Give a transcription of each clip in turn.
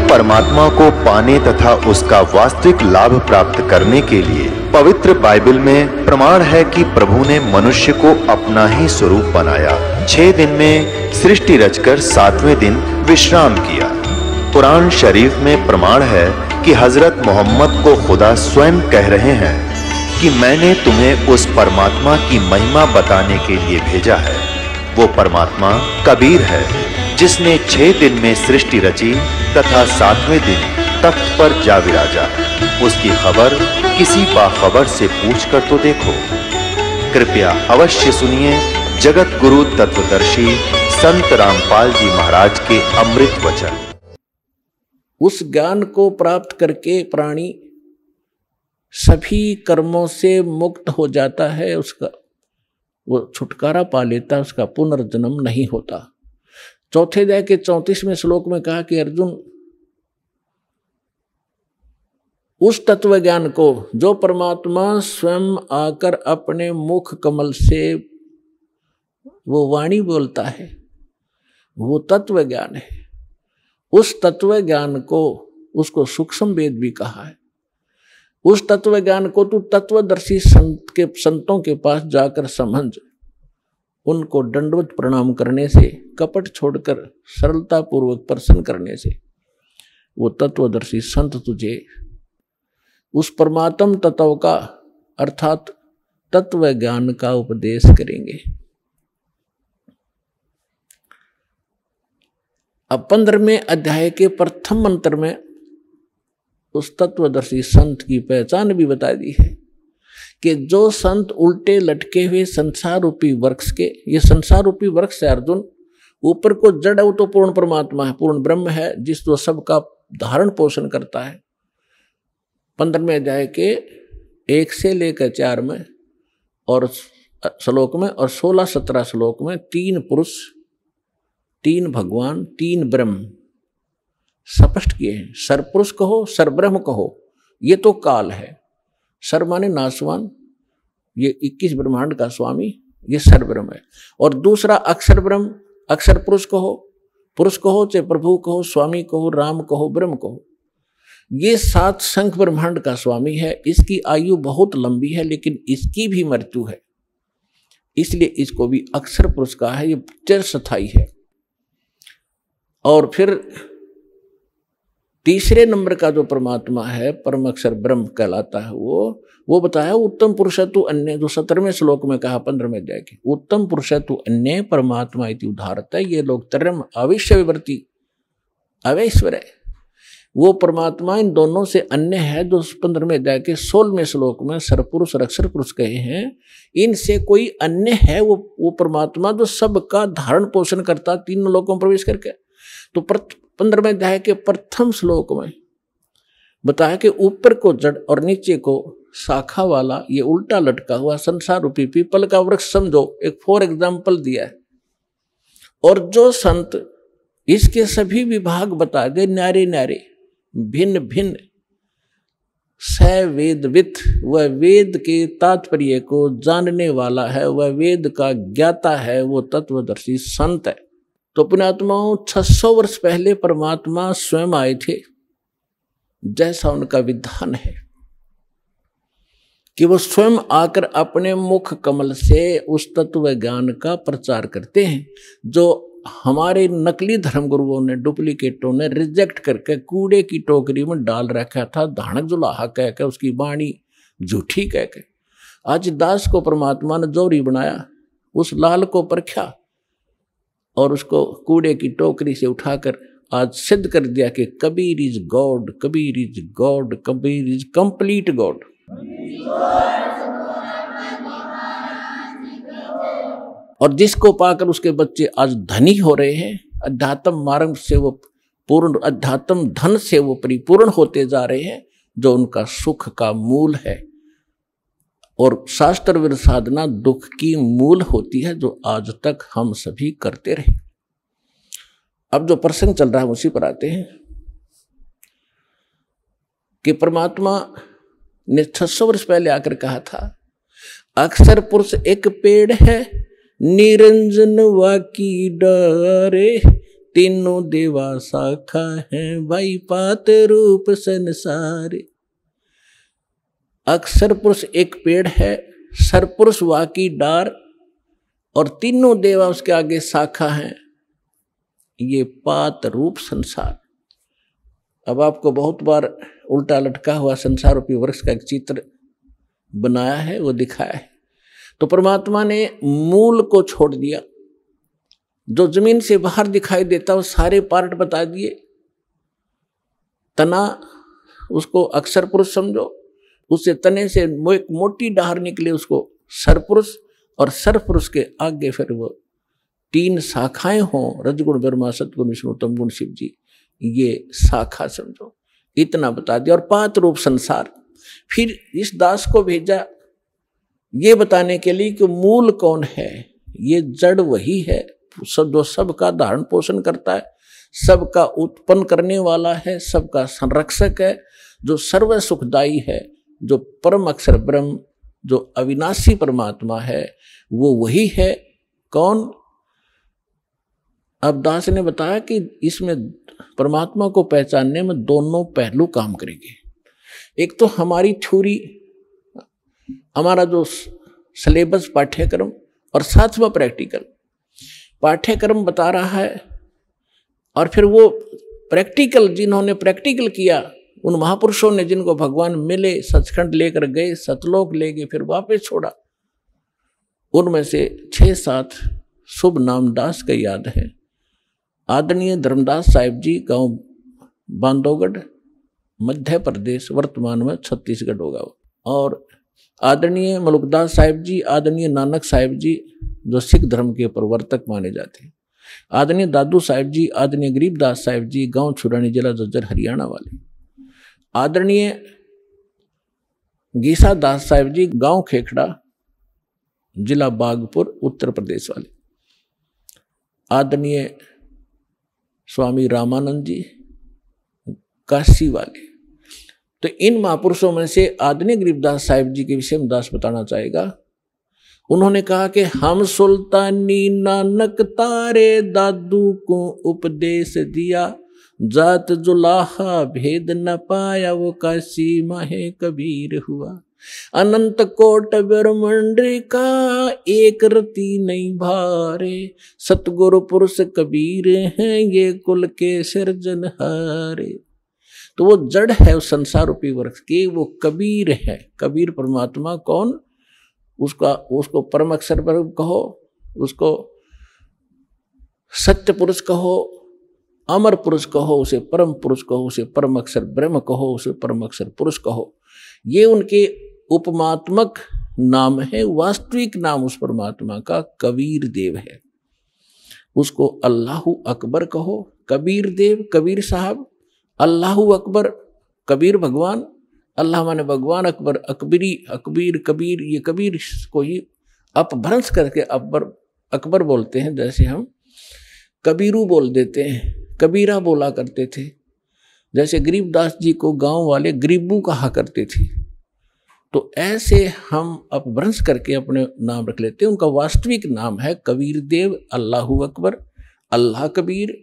परमात्मा को पाने तथा उसका वास्तविक लाभ प्राप्त करने के लिए पवित्र बाइबल में प्रमाण है कि प्रभु ने मनुष्य को अपना ही स्वरूप बनाया। 6 दिन में सृष्टि रचकर 7वें दिन विश्राम किया। कुरान शरीफ में प्रमाण है कि हजरत मोहम्मद को खुदा स्वयं कह रहे हैं कि मैंने तुम्हें उस परमात्मा की महिमा बताने के लिए भेजा है। वो परमात्मा कबीर है जिसने 6 दिन में सृष्टि रची तथा 7वें दिन तख्त पर जा विराजा। उसकी खबर किसी बाखबर से पूछकर तो देखो। कृपया अवश्य सुनिए जगत गुरु तत्वदर्शी संत रामपाल जी महाराज के अमृत वचन। उस ज्ञान को प्राप्त करके प्राणी सभी कर्मों से मुक्त हो जाता है, उसका वो छुटकारा पा लेता, उसका पुनर्जन्म नहीं होता। चौथे अध्याय के 34वें श्लोक में कहा कि अर्जुन, उस तत्व ज्ञान को जो परमात्मा स्वयं आकर अपने मुख कमल से वो वाणी बोलता है, वो तत्व ज्ञान है। उस तत्व ज्ञान को, उसको सूक्ष्म वेद भी कहा है। उस तत्व ज्ञान को तू तत्वदर्शी संतों के पास जाकर समझ। उनको दंडवत प्रणाम करने से, कपट छोड़कर सरलता पूर्वक प्रसन्न करने से वो तत्वदर्शी संत तुझे उस परमात्म तत्व का अर्थात तत्व ज्ञान का उपदेश करेंगे। अब 15वें अध्याय के प्रथम मंत्र में उस तत्वदर्शी संत की पहचान भी बता दी है कि जो संत उल्टे लटके हुए संसार रूपी वृक्ष के, ये संसार रूपी वृक्ष है अर्जुन, ऊपर को जड़ है वो तो पूर्ण परमात्मा है, पूर्ण ब्रह्म है, जिस जो सबका धारण पोषण करता है। 15वें अध्याय के 1 से लेकर 4 में और श्लोक में और 16-17 श्लोक में 3 पुरुष, 3 भगवान, 3 ब्रह्म स्पष्ट किए हैं। सरपुरुष कहो, सरब्रह्म कहो, ये तो काल है। सर माने नासवान, ये 21 ब्रह्मांड का स्वामी, ये सरब्रह्म है। और दूसरा अक्षर ब्रह्म, अक्षर पुरुष कहो चाहे प्रभु कहो, स्वामी कहो, राम कहो, ब्रह्म कहो, ये 7 शंख ब्रह्मांड का स्वामी है। इसकी आयु बहुत लंबी है लेकिन इसकी भी मृत्यु है, इसलिए इसको भी अक्षर पुरुष का है, ये चिरस्थायी है। और फिर तीसरे नंबर का जो परमात्मा है, परम अक्षर ब्रह्म कहलाता है, वो बताया उत्तम पुरुष तु अन्य, जो 17वें श्लोक में कहा 15वें अध्याय के, उत्तम पुरुष तु अन्य परमात्मा इति उदाहरत है। ये लोग तरम अविश्य विवर्ती अवैश्वर है, वो परमात्मा इन दोनों से अन्य है। जो 15वें अध्याय के 16वें श्लोक में सरपुरुष और अक्षर पुरुष कहे हैं, इनसे कोई अन्य है वो परमात्मा जो सबका धारण पोषण करता, 3 लोकों में प्रवेश करके। तो 15वें अध्याय के प्रथम श्लोक में बताया कि ऊपर को जड़ और नीचे को शाखा वाला ये उल्टा लटका हुआ संसार रूपी पीपल का वृक्ष समझो, एक फॉर एग्जाम्पल दिया है। और जो संत इसके सभी विभाग बता दे, न्यारे न्यारे, भिन्न भिन्न, स वेदविद, वह वेद के तात्पर्य को जानने वाला है, वह वेद का ज्ञाता है, वो तत्वदर्शी संत है। तो पुण्यात्माओं, 600 वर्ष पहले परमात्मा स्वयं आए थे, जैसा उनका विधान है कि वो स्वयं आकर अपने मुख कमल से उस तत्व ज्ञान का प्रचार करते हैं, जो हमारे नकली धर्मगुरुओं ने, डुप्लीकेटों ने रिजेक्ट करके कूड़े की टोकरी में डाल रखा था, धानक जुलाहा कह के, उसकी वाणी झूठी कह के। आज दास को परमात्मा ने जोरी बनाया, उस लाल को परखा और उसको कूड़े की टोकरी से उठाकर आज सिद्ध कर दिया कि Kabir is God, Kabir is God, Kabir is complete God. और जिसको पाकर उसके बच्चे आज धनी हो रहे हैं, अध्यात्म मार्ग से वो पूर्ण, अध्यात्म धन से वो परिपूर्ण होते जा रहे हैं, जो उनका सुख का मूल है। और शास्त्र विरुद्ध साधना दुख की मूल होती है, जो आज तक हम सभी करते रहे। अब जो प्रसंग चल रहा है उसी पर आते हैं कि परमात्मा ने 600 वर्ष पहले आकर कहा था, अक्षर पुरुष एक पेड़ है, निरंजन वाकी डारे, तीनों देवा शाखा है, भाई पात रूप संसार। अक्षर पुरुष एक पेड़ है, सरपुरुष वाकी डार, और तीनों देवा उसके आगे शाखा हैं, ये पात रूप संसार। अब आपको बहुत बार उल्टा लटका हुआ संसार रूपी वृक्ष का एक चित्र बनाया है, वो दिखाया है। तो परमात्मा ने मूल को छोड़ दिया, जो जमीन से बाहर दिखाई देता वो सारे पार्ट बता दिए। तना उसको अक्षर पुरुष समझो, उससे तने से एक मोटी डाहर निकले उसको सरपुरुष, और सरपुरुष के आगे फिर वो 3 शाखाएं हों, रजगुण ब्रह्मा सतगुण विष्णु तम गुण शिव जी, ये शाखा समझो, इतना बता दिया। और पात रूप संसार, फिर इस दास को भेजा ये बताने के लिए कि मूल कौन है। ये जड़ वही है जो सबका धारण पोषण करता है, सबका उत्पन्न करने वाला है, सबका संरक्षक है, जो सर्व सुखदायी है, जो परम अक्षर ब्रह्म, जो अविनाशी परमात्मा है, वो वही है। कौन? अब दास ने बताया कि इसमें परमात्मा को पहचानने में दोनों पहलू काम करेंगे। एक तो हमारी थ्योरी, हमारा जो सिलेबस पाठ्यक्रम, और साथ में प्रैक्टिकल। पाठ्यक्रम बता रहा है और फिर वो प्रैक्टिकल, जिन्होंने प्रैक्टिकल किया, उन महापुरुषों ने जिनको भगवान मिले, सचखंड लेकर गए, सतलोक ले गए, फिर वापस छोड़ा, उनमें से 6-7 शुभ नाम दास का याद है। आदरणीय धर्मदास साहिब जी, गांव बांधवगढ़, मध्य प्रदेश, वर्तमान में छत्तीसगढ़ होगा। और आदरणीय मलुकदास साहिब जी, आदरणीय नानक साहिब जी, जो सिख धर्म के प्रवर्तक माने जाते हैं। आदरणीय दादू साहिब जी, आदरणीय गरीबदास साहिब जी, गांव छुरानी, जिला झज्जर, हरियाणा वाले। आदरणीय गीसा दास साहिब जी, गांव खेखड़ा, जिला बागपुर, उत्तर प्रदेश वाले। आदरणीय स्वामी रामानंद जी, काशी वाले। तो इन महापुरुषों में से आदरणीय गरीबदास साहिब जी के विषय में दास बताना चाहेगा। उन्होंने कहा कि हम सुल्तानी नानक तारे दादू को उपदेश दिया, जात जुलाहा भेद न पाया वो काशी माहे कबीर हुआ। अनंत कोट ब्रह्मांड का एक रति नहीं भारे, सतगुरु पुरुष कबीर हैं ये कुल के सिरजनहारे। तो वो जड़ है उस संसार रूपी वृक्ष की, वो कबीर है। कबीर परमात्मा कौन? उसको परम अक्षर ब्रह्म कहो, उसको सत्य पुरुष कहो, अमर पुरुष कहो, उसे परम पुरुष कहो, उसे परम अक्षर ब्रह्म कहो, उसे परम अक्षर पुरुष कहो। ये उनके उपमात्मक नाम है। वास्तविक नाम उस परमात्मा का कबीर देव है। उसको अल्लाहु अकबर कहो, कबीर देव, कबीर साहब, अल्लाहु अकबर, कबीर भगवान, अल्लाह माने भगवान, अकबर अकबरी, अकबीर कबीर, ये कबीर को ही अपभ्रंश करके अकबर बोलते हैं। जैसे हम कबीरू बोल देते हैं, कबीरा बोला करते थे। जैसे गरीबदास जी को गांव वाले गरीबू कहा करते थे। तो ऐसे हम अपभ्रंश करके अपने नाम रख लेते हैं। उनका वास्तविक नाम है कबीर देव, अल्लाहु अकबर, अल्लाह कबीर,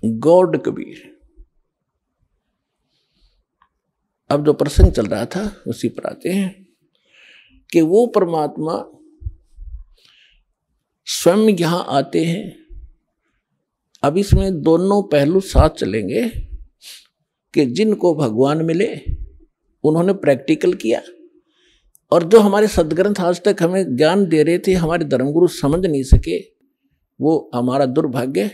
गॉड कबीर। अब जो प्रसंग चल रहा था उसी पर आते हैं कि वो परमात्मा स्वयं यहां आते हैं। अब इसमें दोनों पहलू साथ चलेंगे कि जिनको भगवान मिले उन्होंने प्रैक्टिकल किया, और जो हमारे सदग्रंथ आज तक हमें ज्ञान दे रहे थे, हमारे धर्मगुरु समझ नहीं सके, वो हमारा दुर्भाग्य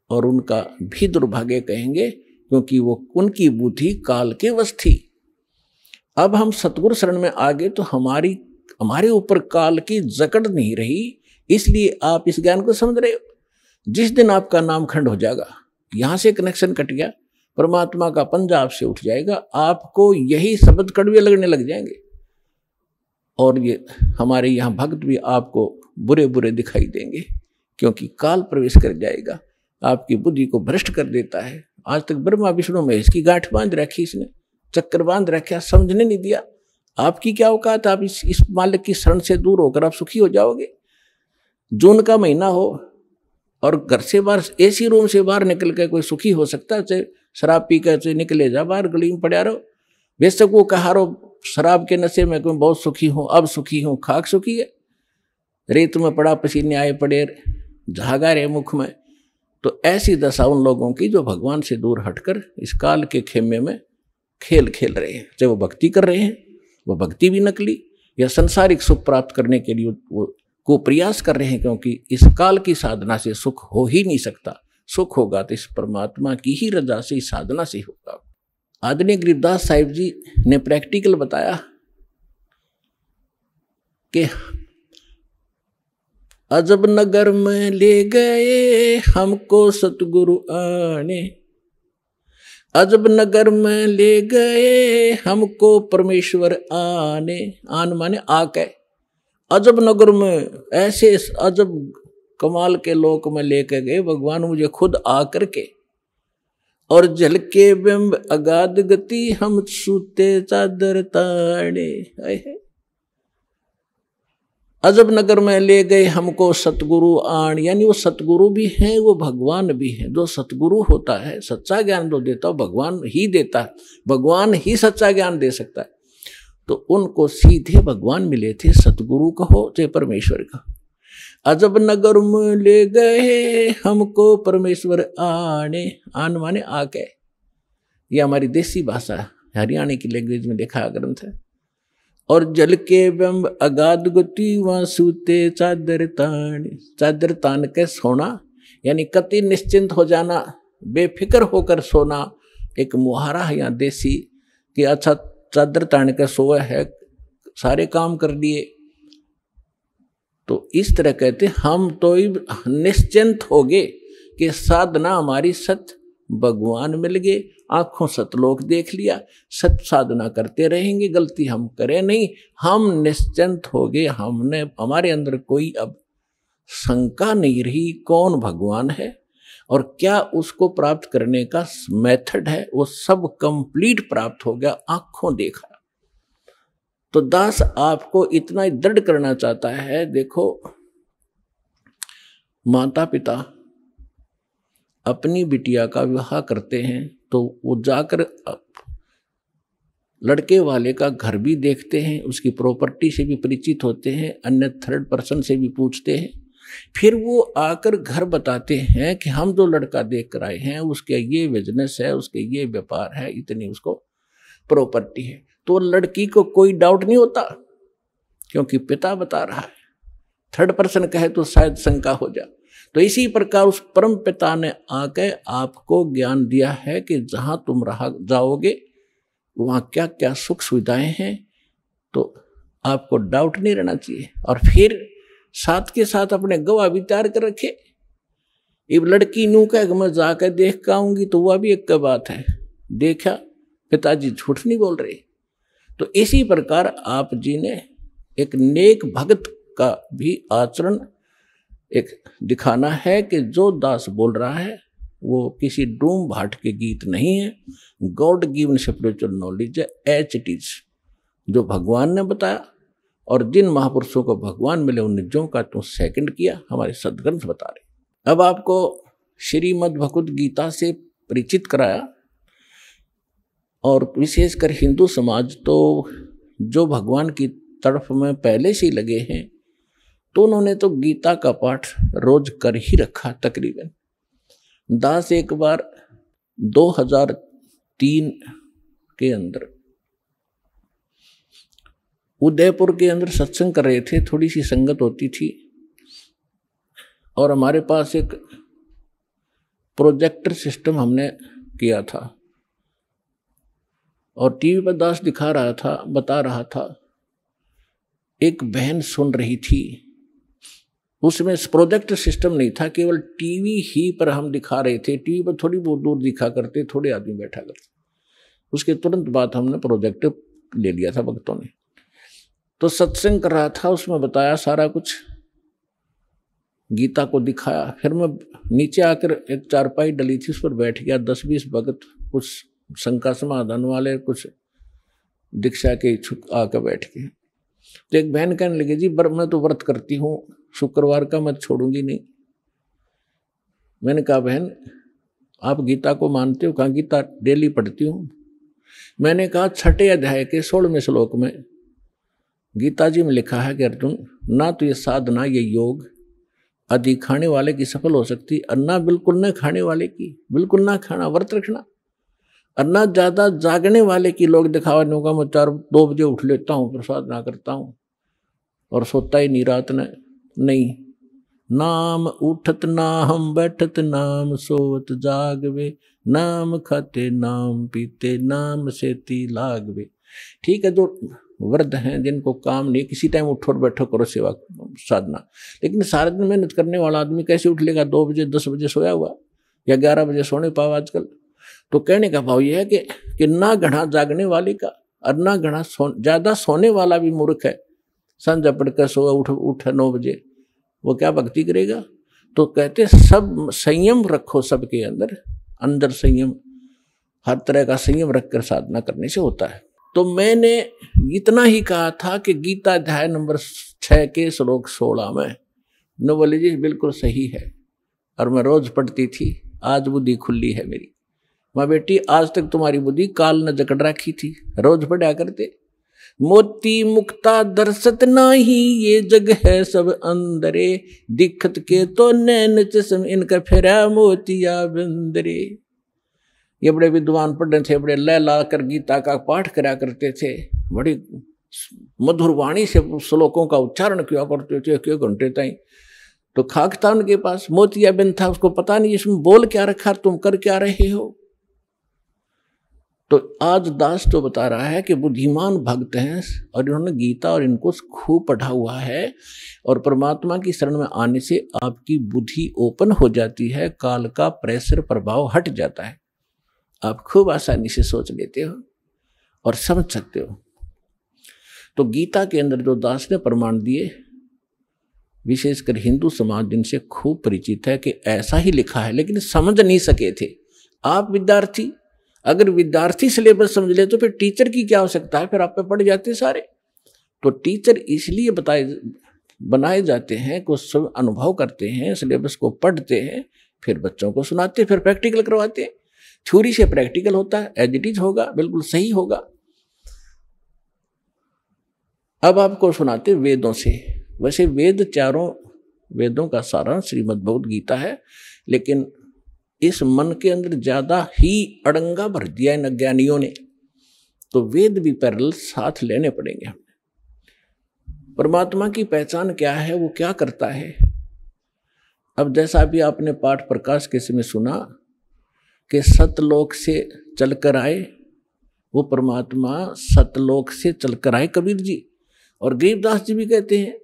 और उनका भी दुर्भाग्य कहेंगे, क्योंकि वो उनकी बुद्धि काल के वश थी। अब हम सतगुरु शरण में आ गए तो हमारे ऊपर काल की जकड़ नहीं रही, इसलिए आप इस ज्ञान को समझ रहे हो। जिस दिन आपका नाम खंड हो जाएगा, यहां से कनेक्शन कट गया, परमात्मा का पंजा आपसे उठ जाएगा, आपको यही शब्द कड़वे लगने लग जाएंगे, और ये हमारे यहाँ भक्त भी आपको बुरे बुरे दिखाई देंगे, क्योंकि काल प्रवेश कर जाएगा, आपकी बुद्धि को भ्रष्ट कर देता है। आज तक ब्रह्मा विष्णु महेश की गांठ बांध रखी, इसने चक्कर बांध रखा, समझने नहीं दिया। आपकी क्या औकात, आप इस मालिक की शरण से दूर होकर आप सुखी हो जाओगे। जून का महीना हो, और घर से बाहर, एसी रूम से बाहर निकल के कोई सुखी हो सकता है? चाहे शराब पी कर निकले जा बाहर, गली में पड़ा रहो। बेशक वो कहा रहो शराब के नशे में मैं बहुत सुखी हूं, अब सुखी हूं, खाक सुखी है, रेत में पड़ा पसीने आए पड़े, झागा रहे मुख में। तो ऐसी दशा उन लोगों की जो भगवान से दूर हटकर इस काल के खेमे में खेल खेल रहे हैं। चाहे वो भक्ति कर रहे हैं, वो भक्ति भी नकली, या संसारिक सुख प्राप्त करने के लिए वो को प्रयास कर रहे हैं, क्योंकि इस काल की साधना से सुख हो ही नहीं सकता। सुख होगा तो इस परमात्मा की ही रजा से, इस साधना से होगा। आदरणीय गरीबदास साहिब जी ने प्रैक्टिकल बताया कि अजब नगर में ले गए हमको सतगुरु आने, अजब नगर में ले गए हमको परमेश्वर आने। आन माने आके, अजब नगर में, ऐसे अजब कमाल के लोक में लेके गए भगवान मुझे खुद आकर के। और जल के बिंब अगाध गति हम सूते चादर ताड़े। अजब नगर में ले गए हमको सतगुरु आण, यानी वो सतगुरु भी हैं, वो भगवान भी हैं। जो सतगुरु होता है, सच्चा ज्ञान जो देता है भगवान ही देता है, भगवान ही सच्चा ज्ञान दे सकता है। तो उनको सीधे भगवान मिले थे, सतगुरु कहो चाहे परमेश्वर कहो। अजब नगर में ले गए हमको परमेश्वर आने, आन माने आके। ये हमारी देसी भाषा हरियाणा की लैंग्वेज में देखा ग्रंथ है। और जल के बिंब अगाध गति वहां सूते चादर तान, चादर तान के सोना, यानी कति निश्चिंत हो जाना, बेफिक्र होकर सोना। एक मुहारा है यहाँ देसी कि अच्छा चादर तान के सोए है, सारे काम कर लिए। तो इस तरह कहते हम तो निश्चिंत हो गए कि साधना हमारी सत भगवान मिल गए, आंखों सतलोक देख लिया, सत साधना करते रहेंगे, गलती हम करें नहीं, हम निश्चिंत हो गए। हमने, हमारे अंदर कोई अब शंका नहीं रही कौन भगवान है और क्या उसको प्राप्त करने का मेथड है, वो सब कंप्लीट प्राप्त हो गया, आंखों देखा। तो दास आपको इतना ही दृढ़ करना चाहता है। देखो, माता पिता अपनी बिटिया का विवाह करते हैं तो वो जाकर लड़के वाले का घर भी देखते हैं, उसकी प्रॉपर्टी से भी परिचित होते हैं, अन्य थर्ड पर्सन से भी पूछते हैं। फिर वो आकर घर बताते हैं कि हम जो लड़का देख कर आए हैं उसके ये बिजनेस है, उसके ये व्यापार है, इतनी उसको प्रॉपर्टी है। तो लड़की को कोई डाउट नहीं होता क्योंकि पिता बता रहा है। थर्ड पर्सन कहे तो शायद शंका हो जाए। तो इसी प्रकार उस परम पिता ने आके आपको ज्ञान दिया है कि जहां तुम रहा जाओगे वहां क्या क्या सुख सुविधाएं हैं, तो आपको डाउट नहीं रहना चाहिए। और फिर साथ के साथ अपने गवाह भी तैयार कर रखे। अब लड़की नू कह मैं जाकर देख के आऊंगी तो वह भी एक बात है, देखा पिताजी झूठ नहीं बोल रहे। तो इसी प्रकार आप जी ने एक नेक भक्त का भी आचरण एक दिखाना है कि जो दास बोल रहा है वो किसी डूम भाट के गीत नहीं है, गॉड गिवन स्पिरिचुअल नॉलेज है, एच इट इज, जो भगवान ने बताया। और जिन महापुरुषों को भगवान मिले उन निजों का तो सेकंड किया, हमारे सदग्रंथ बता रहे। अब आपको श्रीमद् भगवद गीता से परिचित कराया। और विशेषकर हिंदू समाज तो जो भगवान की तरफ में पहले से ही लगे हैं तो उन्होंने तो गीता का पाठ रोज कर ही रखा तकरीबन। दास एक बार 2003 के अंदर उदयपुर के अंदर सत्संग कर रहे थे, थोड़ी सी संगत होती थी और हमारे पास एक प्रोजेक्टर सिस्टम हमने किया था और टीवी पर दास दिखा रहा था, बता रहा था। एक बहन सुन रही थी, उसमें प्रोजेक्टर सिस्टम नहीं था, केवल टीवी ही पर हम दिखा रहे थे। टीवी पर थोड़ी बहुत दूर दिखा करते, थोड़े आदमी बैठा करते। उसके तुरंत बाद हमने प्रोजेक्टर ले लिया था भक्तों ने। तो सत्संग कर रहा था, उसमें बताया सारा कुछ, गीता को दिखाया। फिर मैं नीचे आकर एक चारपाई डली थी उस पर बैठ गया। 10-20 भगत, कुछ शंका समाधान वाले, कुछ दीक्षा के इच्छुक आकर बैठ गए। तो एक बहन कहने लगी, जी मैं तो व्रत करती हूँ, शुक्रवार का मैं छोड़ूंगी नहीं। मैंने कहा बहन आप गीता को मानते हो? कहा गीता डेली पढ़ती हूँ। मैंने कहा 6 अध्याय के 16वें श्लोक में गीता जी में लिखा है कि अर्जुन ना तो ये साधना ये योग अधिक खाने वाले की सफल हो सकती और ना बिल्कुल न खाने वाले की, बिल्कुल ना खाना व्रत रखना, और ना ज्यादा जागने वाले की। लोग दिखावा नहीं होगा, मैं 2 बजे उठ लेता हूँ प्रसाद ना करता हूँ और सोता ही नहीं रात ने। नहीं, नाम उठत नाम बैठत नाम सोवत जागवे, नाम खाते नाम पीते नाम सेती लागवे। ठीक है, जो वृद्ध हैं जिनको काम नहीं, किसी टाइम उठो और बैठो करो सेवा साधना, लेकिन सारा दिन मेहनत करने वाला आदमी कैसे उठ लेगा? 2 बजे 10 बजे सोया हुआ या 11 बजे सोने पाओ आजकल। तो कहने का भाव यह है कि ना घना जागने वाले का और ना घना ज्यादा सोने वाला भी मूर्ख है। संध्या पढ़कर सोया उठ 9 बजे, वो क्या भक्ति करेगा? तो कहते सब संयम रखो, सबके अंदर संयम, हर तरह का संयम रखकर साधना करने से होता है। तो मैंने इतना ही कहा था कि गीता अध्याय नंबर 6 के श्लोक 16 में न बोले जी बिल्कुल सही है, और मैं रोज पढ़ती थी। आज बुद्धि खुली है मेरी। माँ बेटी आज तक तुम्हारी बुद्धि काल न जकड़ रखी थी, रोज पढ़ा करते। मोती मुक्ता दर्शत नाही, ये जग है सब अंदरे, दिखत के तो नैन चश्म इनका फेरा मोतिया बंदरे। ये बड़े विद्वान पढ़े थे, बड़े लय ला कर गीता का पाठ करा करते थे, बड़ी मधुर वाणी से श्लोकों का उच्चारण किया करते थे 1 घंटे तक। तो खाक था उनके पास, मोतिया बिंद था, उसको पता नहीं इसमें बोल क्या रखा, तुम कर क्या रहे हो। तो आज दास तो बता रहा है कि बुद्धिमान भक्त हैं और इन्होंने गीता और इनको खूब पढ़ा हुआ है, और परमात्मा की शरण में आने से आपकी बुद्धि ओपन हो जाती है, काल का प्रेशर प्रभाव हट जाता है, आप खूब आसानी से सोच लेते हो और समझ सकते हो। तो गीता के अंदर जो दास ने प्रमाण दिए, विशेषकर हिंदू समाज जिनसे खूब परिचित है कि ऐसा ही लिखा है, लेकिन समझ नहीं सके थे। आप विद्यार्थी, अगर विद्यार्थी सिलेबस समझ ले तो फिर टीचर की क्या आवश्यकता है, फिर आप पे पढ़ जाते सारे। तो टीचर इसलिए बनाए जाते हैं कि सब अनुभव करते हैं, सिलेबस को पढ़ते हैं, फिर बच्चों को सुनाते, फिर प्रैक्टिकल करवाते हैं। थ्योरी से प्रैक्टिकल होता है, एज इट इज होगा, बिल्कुल सही होगा। अब आपको सुनाते वेदों से। वैसे वेद 4 वेदों का सारांश श्रीमद् भगवद गीता है, लेकिन इस मन के अंदर ज्यादा ही अड़ंगा भर दिया इन अज्ञानियों ने, तो वेद भी पैरेलल साथ लेने पड़ेंगे हमें। परमात्मा की पहचान क्या है, वो क्या करता है। अब जैसा भी आपने पाठ प्रकाश के समय सुना कि सतलोक से चलकर आए, वो परमात्मा सतलोक से चलकर आए कबीर जी। और गरीबदास जी भी कहते हैं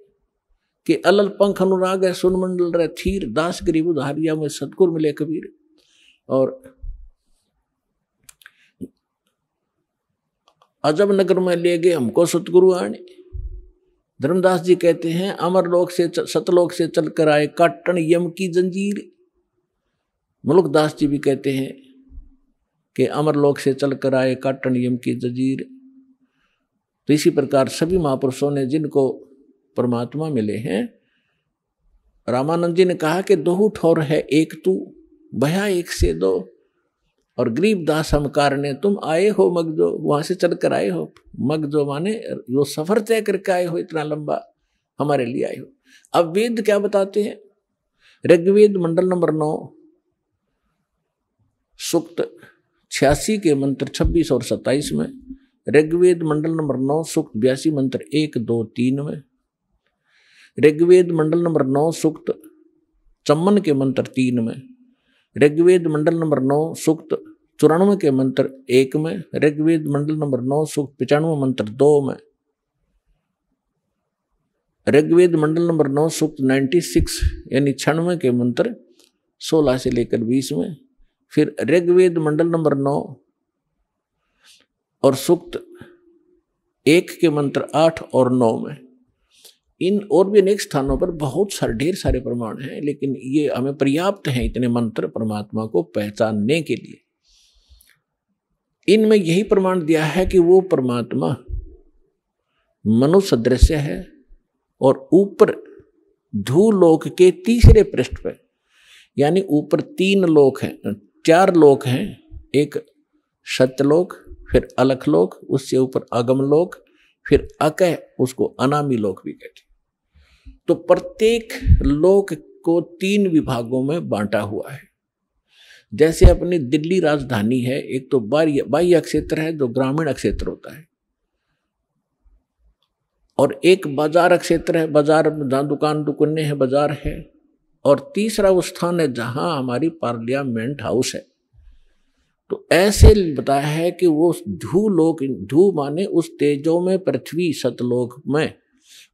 कि अलल पंख अनुराग है सुन मंडल रहे थीर, दास गरीब उधारिया में सतगुर मिले कबीर। और अजब नगर में ले गए हमको सतगुरु आने। धर्मदास जी कहते हैं अमरलोक से सतलोक से चलकर आए काटन यम की जंजीर। मुल्कदास जी भी कहते हैं कि अमरलोक से चलकर आए काटन यम की जंजीर। तो इसी प्रकार सभी महापुरुषों ने जिनको परमात्मा मिले हैं, रामानंद जी ने कहा कि 2 ठौर है एक तू, भया एक से 2। और गरीबदास हम कारणे तुम आए हो मगजो, वहां से चलकर आए हो। मगजो माने जो सफर तय करके आए हो, इतना लंबा हमारे लिए आए हो। अब वेद क्या बताते हैं? ऋग्वेद मंडल नंबर 9 सूक्त 86 के मंत्र 26 और 27 में, ऋग्वेद मंडल नंबर 9 सूक्त 82 मंत्र 1, 2, 3 में, ऋग्वेद मंडल नंबर 9 सूक्त 54 के मंत्र 3 में, ऋग्वेद मंडल नंबर 9 सूक्त 94 के मंत्र 1 में, ऋग्वेद मंडल नंबर 9 सूक्त 95 मंत्र 2 में, ऋग्वेद मंडल नंबर 9 सूक्त 96 यानी 96 के मंत्र 16 से लेकर 20 में, फिर ऋग्वेद मंडल नंबर 9 और सूक्त 1 के मंत्र 8 और 9 में। इन और भी अनेक स्थानों पर बहुत सारे ढेर सारे प्रमाण हैं, लेकिन ये हमें पर्याप्त हैं इतने मंत्र परमात्मा को पहचानने के लिए। इनमें यही प्रमाण दिया है कि वो परमात्मा मनुष्य सदृश्य है और ऊपर धूलोक के तीसरे पृष्ठ पर यानी ऊपर 3 लोक हैं, 4 लोक हैं, एक सत्यलोक, फिर अलखलोक, उससे ऊपर अगमलोक, फिर अकह, उसको अनामी लोक भी कहते हैं। तो प्रत्येक लोक को 3 विभागों में बांटा हुआ है। जैसे अपनी दिल्ली राजधानी है, एक तो बाह्य क्षेत्र है जो ग्रामीण क्षेत्र होता है, और एक बाजार क्षेत्र है, बाजार जहाँ दुकान दुकानें हैं, बाजार है, और तीसरा वो स्थान है जहां हमारी पार्लियामेंट हाउस है। तो ऐसे बताया है कि वो ध्रुलोक, ध्रुव माने उस तेजो में पृथ्वी, सतलोक में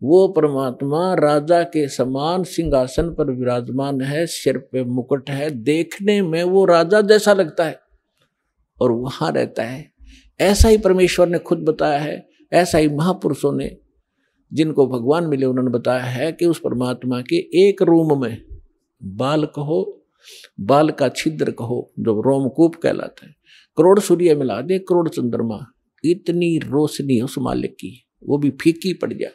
वो परमात्मा राजा के समान सिंहासन पर विराजमान है, सिर पे मुकुट है, देखने में वो राजा जैसा लगता है और वहां रहता है। ऐसा ही परमेश्वर ने खुद बताया है, ऐसा ही महापुरुषों ने जिनको भगवान मिले उन्होंने बताया है कि उस परमात्मा के एक रूम में बाल कहो, बाल का छिद्र कहो जो रोमकूप कहलाता है, करोड़ सूर्य मिला दे, करोड़ चंद्रमा, इतनी रोशनी उस मालिक की, वो भी फीकी पड़ जाए।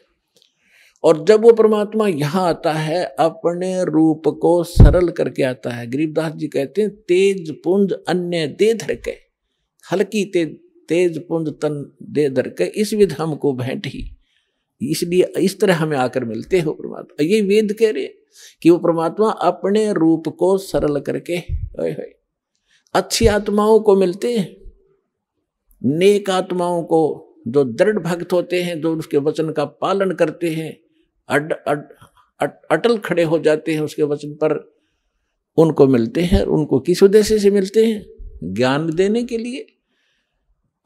और जब वो परमात्मा यहाँ आता है अपने रूप को सरल करके आता है। गरीबदास जी कहते हैं तेज पुंज अन्य दे धर के, हल्की तेज पुंज तन दे धर के, इस विध हमको भेंट ही, इसलिए इस तरह हमें आकर मिलते हो परमात्मा। ये वेद कह रहे कि वो परमात्मा अपने रूप को सरल करके अच्छी आत्माओं को मिलते हैं, नेक आत्माओं को, जो दृढ़ भक्त होते हैं, जो उसके वचन का पालन करते हैं, अटल खड़े हो जाते हैं उसके वचन पर, उनको मिलते हैं। उनको किस उद्देश्य से मिलते हैं? ज्ञान देने के लिए।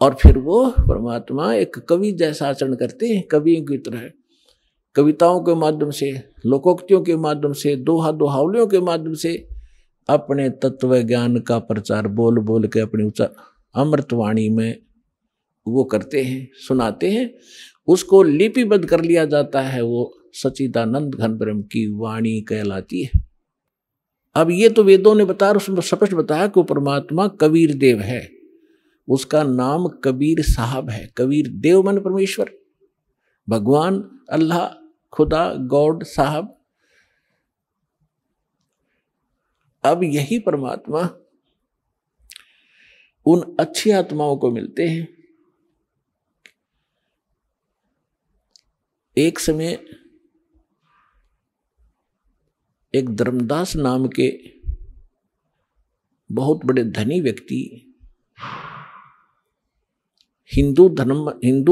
और फिर वो परमात्मा एक कवि जैसा आचरण करते हैं, कवियों की तरह, कविताओं के माध्यम से, लोकोक्तियों के माध्यम से, दोहावलियों के माध्यम से अपने तत्व ज्ञान का प्रचार बोल बोल के अपनी उच्च अमृतवाणी में वो करते हैं, सुनाते हैं। उसको लिपिबद्ध कर लिया जाता है, वो सच्चिदानंद घन ब्रह्म की वाणी कहलाती है। अब ये तो वेदों ने बताया, उसमें स्पष्ट बताया कि वो परमात्मा कबीर देव है, उसका नाम कबीर साहब है। कबीर देव मन परमेश्वर, भगवान, अल्लाह, खुदा, गॉड, साहब। अब यही परमात्मा उन अच्छी आत्माओं को मिलते हैं। एक समय एक धर्मदास नाम के बहुत बड़े धनी व्यक्ति हिंदू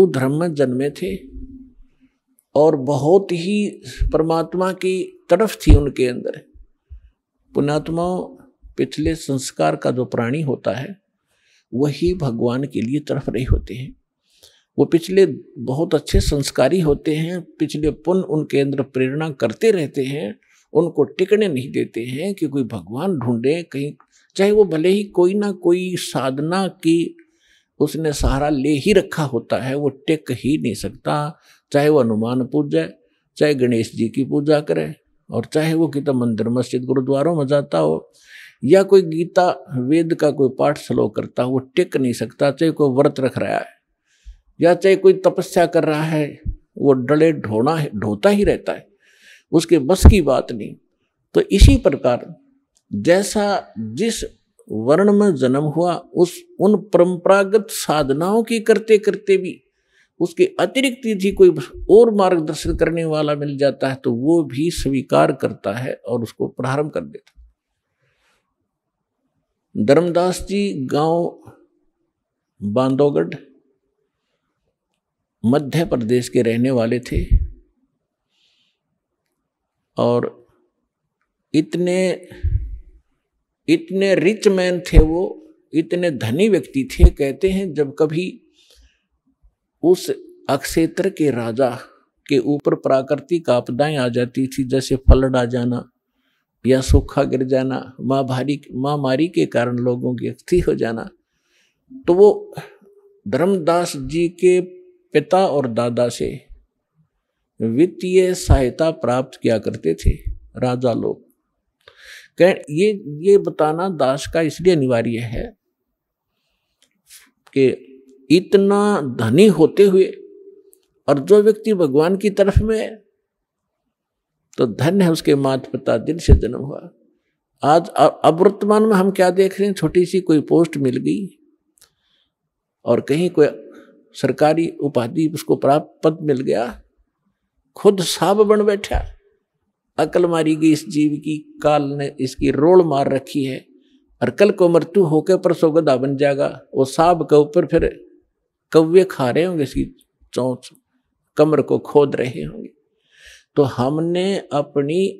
धर्म में जन्मे थे और बहुत ही परमात्मा की तरफ थी उनके अंदर। पुण्यात्मा पिछले संस्कार का जो प्राणी होता है वही भगवान के लिए तरफ रहे होते हैं। वो पिछले बहुत अच्छे संस्कारी होते हैं, पिछले पुण्य उनके अंदर प्रेरणा करते रहते हैं, उनको टिकने नहीं देते हैं कि कोई भगवान ढूंढे कहीं, चाहे वो भले ही कोई ना कोई साधना की उसने सहारा ले ही रखा होता है, वो टिक ही नहीं सकता। चाहे वो हनुमान पूजा, चाहे गणेश जी की पूजा करे, और चाहे वो कितना मंदिर मस्जिद गुरुद्वारों में जाता हो, या कोई गीता वेद का कोई पाठ श्लोक करता हो, वो टिक नहीं सकता। चाहे कोई व्रत रख रहा है या चाहे कोई तपस्या कर रहा है, वो डले ढोता ही रहता है, उसके बस की बात नहीं। तो इसी प्रकार जैसा जिस वर्ण में जन्म हुआ, उन परंपरागत साधनाओं की करते करते भी उसके अतिरिक्त यदि कोई और मार्गदर्शन करने वाला मिल जाता है तो वो भी स्वीकार करता है और उसको प्रारंभ कर देता। धर्मदास जी गांव बांधवगढ़ मध्य प्रदेश के रहने वाले थे और इतने रिच मैन थे वो, इतने धनी व्यक्ति थे। कहते हैं जब कभी उस अक्षेत्र के राजा के ऊपर प्राकृतिक आपदाएं आ जाती थी, जैसे फ्लड आ जाना या सूखा गिर जाना, महामारी के कारण लोगों की अस्थि हो जाना, तो वो धर्मदास जी के पिता और दादा से वित्तीय सहायता प्राप्त किया करते थे राजा लोग। ये बताना दास का इसलिए अनिवार्य है कि इतना धनी होते हुए और जो व्यक्ति भगवान की तरफ में है तो धन्य है उसके माता पिता दिन से जन्म हुआ। आज अब वर्तमान में हम क्या देख रहे हैं, छोटी सी कोई पोस्ट मिल गई और कहीं कोई सरकारी उपाधि उसको प्राप्त पद मिल गया, खुद साहब बन बैठा। अकल मारी गई इस जीव की, काल ने इसकी रोल मार रखी है, और कल को मृत्यु होकर परसों गधा बन जाएगा। वो साहब के ऊपर फिर कौवे खा रहे होंगे, इसकी चोंच कमर को खोद रहे होंगे। तो हमने अपनी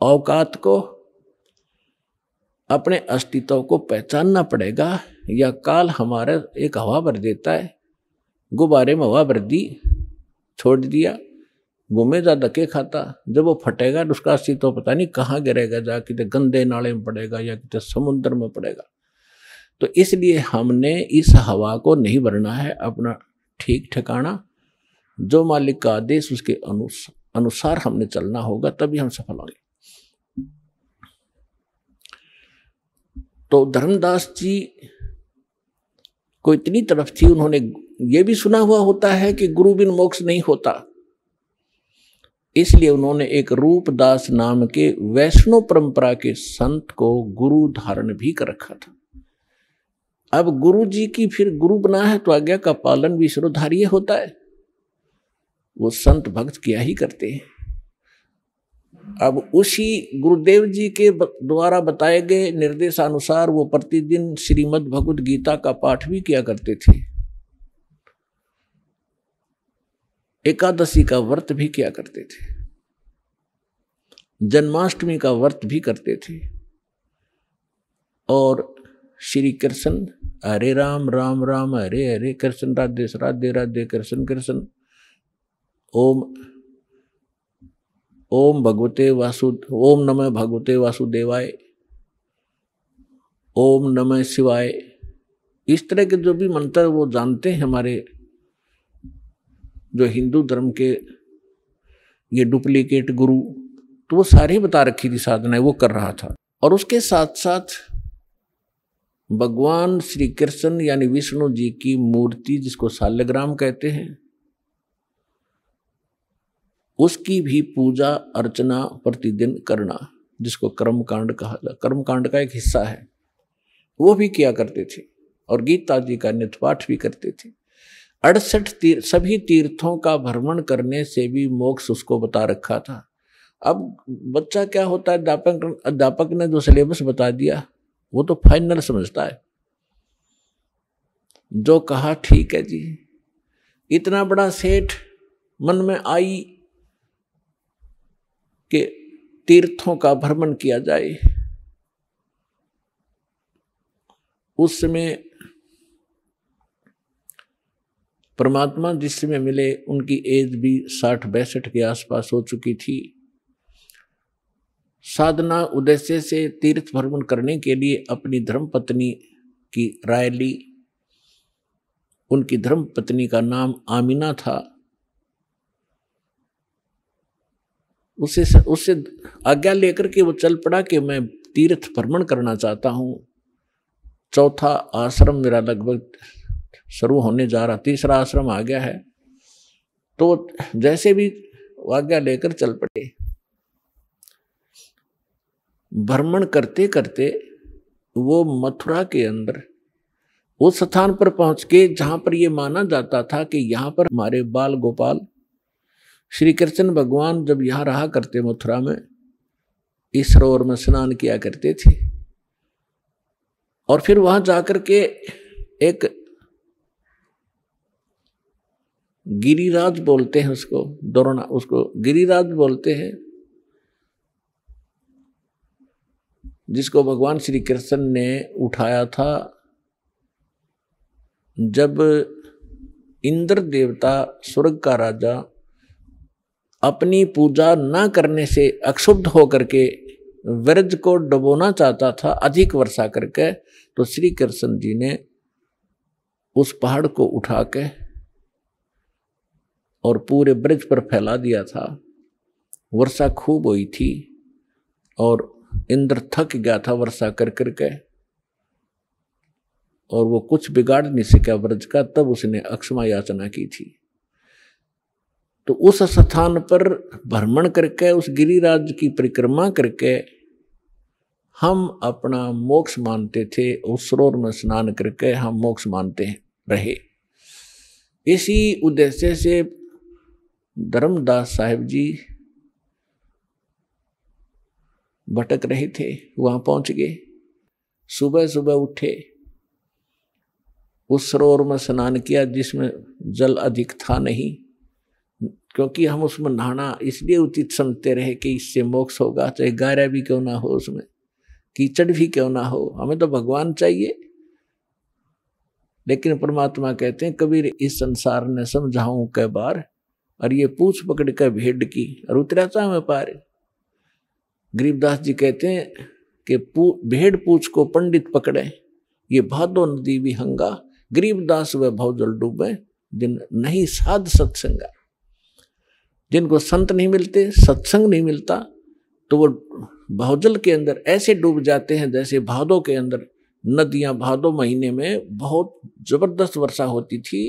औकात को, अपने अस्तित्व को पहचानना पड़ेगा, या काल हमारा एक हवा भर देता है, गुब्बारे में हवा भर दी, छोड़ दिया, घूमेगा धक्के खाता, जब वो फटेगा तो उसका अस्तित्व पता नहीं कहाँ गिरेगा, जा कितने गंदे नाले में पड़ेगा या कितने समुद्र में पड़ेगा। तो इसलिए हमने इस हवा को नहीं भरना है, अपना ठीक ठिकाना, जो मालिक का आदेश उसके अनुसार हमने चलना होगा, तभी हम सफल होंगे। तो धर्मदास जी को इतनी तरफ थी, उन्होंने ये भी सुना हुआ होता है कि गुरु बिन मोक्ष नहीं होता, इसलिए उन्होंने एक रूपदास नाम के वैष्णव परंपरा के संत को गुरु धारण भी कर रखा था। अब गुरु जी की फिर गुरु बना है तो आज्ञा का पालन भी शिरोधार्य होता है, वो संत भक्त किया ही करते हैं। अब उसी गुरुदेव जी के द्वारा बताए गए निर्देशानुसार वो प्रतिदिन श्रीमद् भगवद गीता का पाठ भी किया करते थे, एकादशी का व्रत भी किया करते थे, जन्माष्टमी का व्रत भी करते थे, और श्री कृष्ण हरे राम राम राम हरे हरे, कृष्ण राधे राधे राधे कृष्ण कृष्ण, ओम नमः भगवते वासुदेवाय, ओम नमः शिवाय, इस तरह के जो भी मंत्र वो जानते हैं हमारे जो हिंदू धर्म के ये डुप्लीकेट गुरु, तो वो सारी बता रखी थी साधनाएं, वो कर रहा था। और उसके साथ साथ भगवान श्री कृष्ण यानी विष्णु जी की मूर्ति, जिसको शालग्राम कहते हैं, उसकी भी पूजा अर्चना प्रतिदिन करना, जिसको कर्मकांड कहा जाता, कर्मकांड का एक हिस्सा है, वो भी किया करते थे। और गीता जी का नित्य पाठ भी करते थे। 68 सभी तीर्थों का भ्रमण करने से भी मोक्ष उसको बता रखा था। अब बच्चा क्या होता है, अध्यापक ने जो सिलेबस बता दिया वो तो फाइनल समझता है, जो कहा ठीक है जी। इतना बड़ा सेठ मन में आई कि तीर्थों का भ्रमण किया जाए। उस समय परमात्मा जिस समय मिले उनकी एज भी 60-62 के आसपास हो चुकी थी। साधना उद्देश्य से तीर्थ भ्रमण करने के लिए अपनी धर्मपत्नी की राय ली। उनकी धर्मपत्नी का नाम आमिना था। उससे आज्ञा लेकर के वो चल पड़ा कि मैं तीर्थ भ्रमण करना चाहता हूँ। चौथा आश्रम मेरा लगभग शुरू होने जा रहा, तीसरा आश्रम आ गया है। तो जैसे भी आज्ञा लेकर चल पड़े। भ्रमण करते करते वो मथुरा के अंदर उस स्थान पर पहुंच के जहां पर ये माना जाता था कि यहाँ पर हमारे बाल गोपाल श्री कृष्ण भगवान जब यहाँ रहा करते मथुरा में, इस सरोवर में स्नान किया करते थे। और फिर वहां जाकर के एक गिरिराज बोलते हैं उसको, दोरना, उसको गिरिराज बोलते हैं, जिसको भगवान श्री कृष्ण ने उठाया था जब इंद्र देवता स्वर्ग का राजा अपनी पूजा न करने से अक्षुब्ध होकर के व्रज को डुबोना चाहता था अधिक वर्षा करके। तो श्री कृष्ण जी ने उस पहाड़ को उठा के और पूरे ब्रज पर फैला दिया था। वर्षा खूब हुई थी और इंद्र थक गया था वर्षा कर करके, और वो कुछ बिगाड़ नहीं सका ब्रज का। तब उसने अक्षमा याचना की थी। तो उस स्थान पर भ्रमण करके, उस गिरिराज की परिक्रमा करके हम अपना मोक्ष मानते थे, उस सरोवर में स्नान करके हम मोक्ष मानते रहे। इसी उद्देश्य से धर्मदास साहिब जी भटक रहे थे, वहां पहुंच गए। सुबह सुबह उठे, उस सरोवर में स्नान किया जिसमें जल अधिक था नहीं, क्योंकि हम उसमें नहाना इसलिए उचित समझते रहे कि इससे मोक्ष होगा, चाहे गारा भी क्यों ना हो, उसमें कीचड़ भी क्यों ना हो, हमें तो भगवान चाहिए। लेकिन परमात्मा कहते हैं कबीर इस संसार ने समझाऊं कै बार, और ये पूछ पकड़ कर भेड़ की और उतरा चाहे पार। गरीबदास जी कहते हैं कि भेड़ पूछ को पंडित पकड़े, ये भादो नदी विहंगा, गरीबदास व भवजल डूबे, जिन नहीं साध सत्संगा। जिनको संत नहीं मिलते, सत्संग नहीं मिलता, तो वो भवजल के अंदर ऐसे डूब जाते हैं जैसे भादों के अंदर नदियां। भादों महीने में बहुत जबरदस्त वर्षा होती थी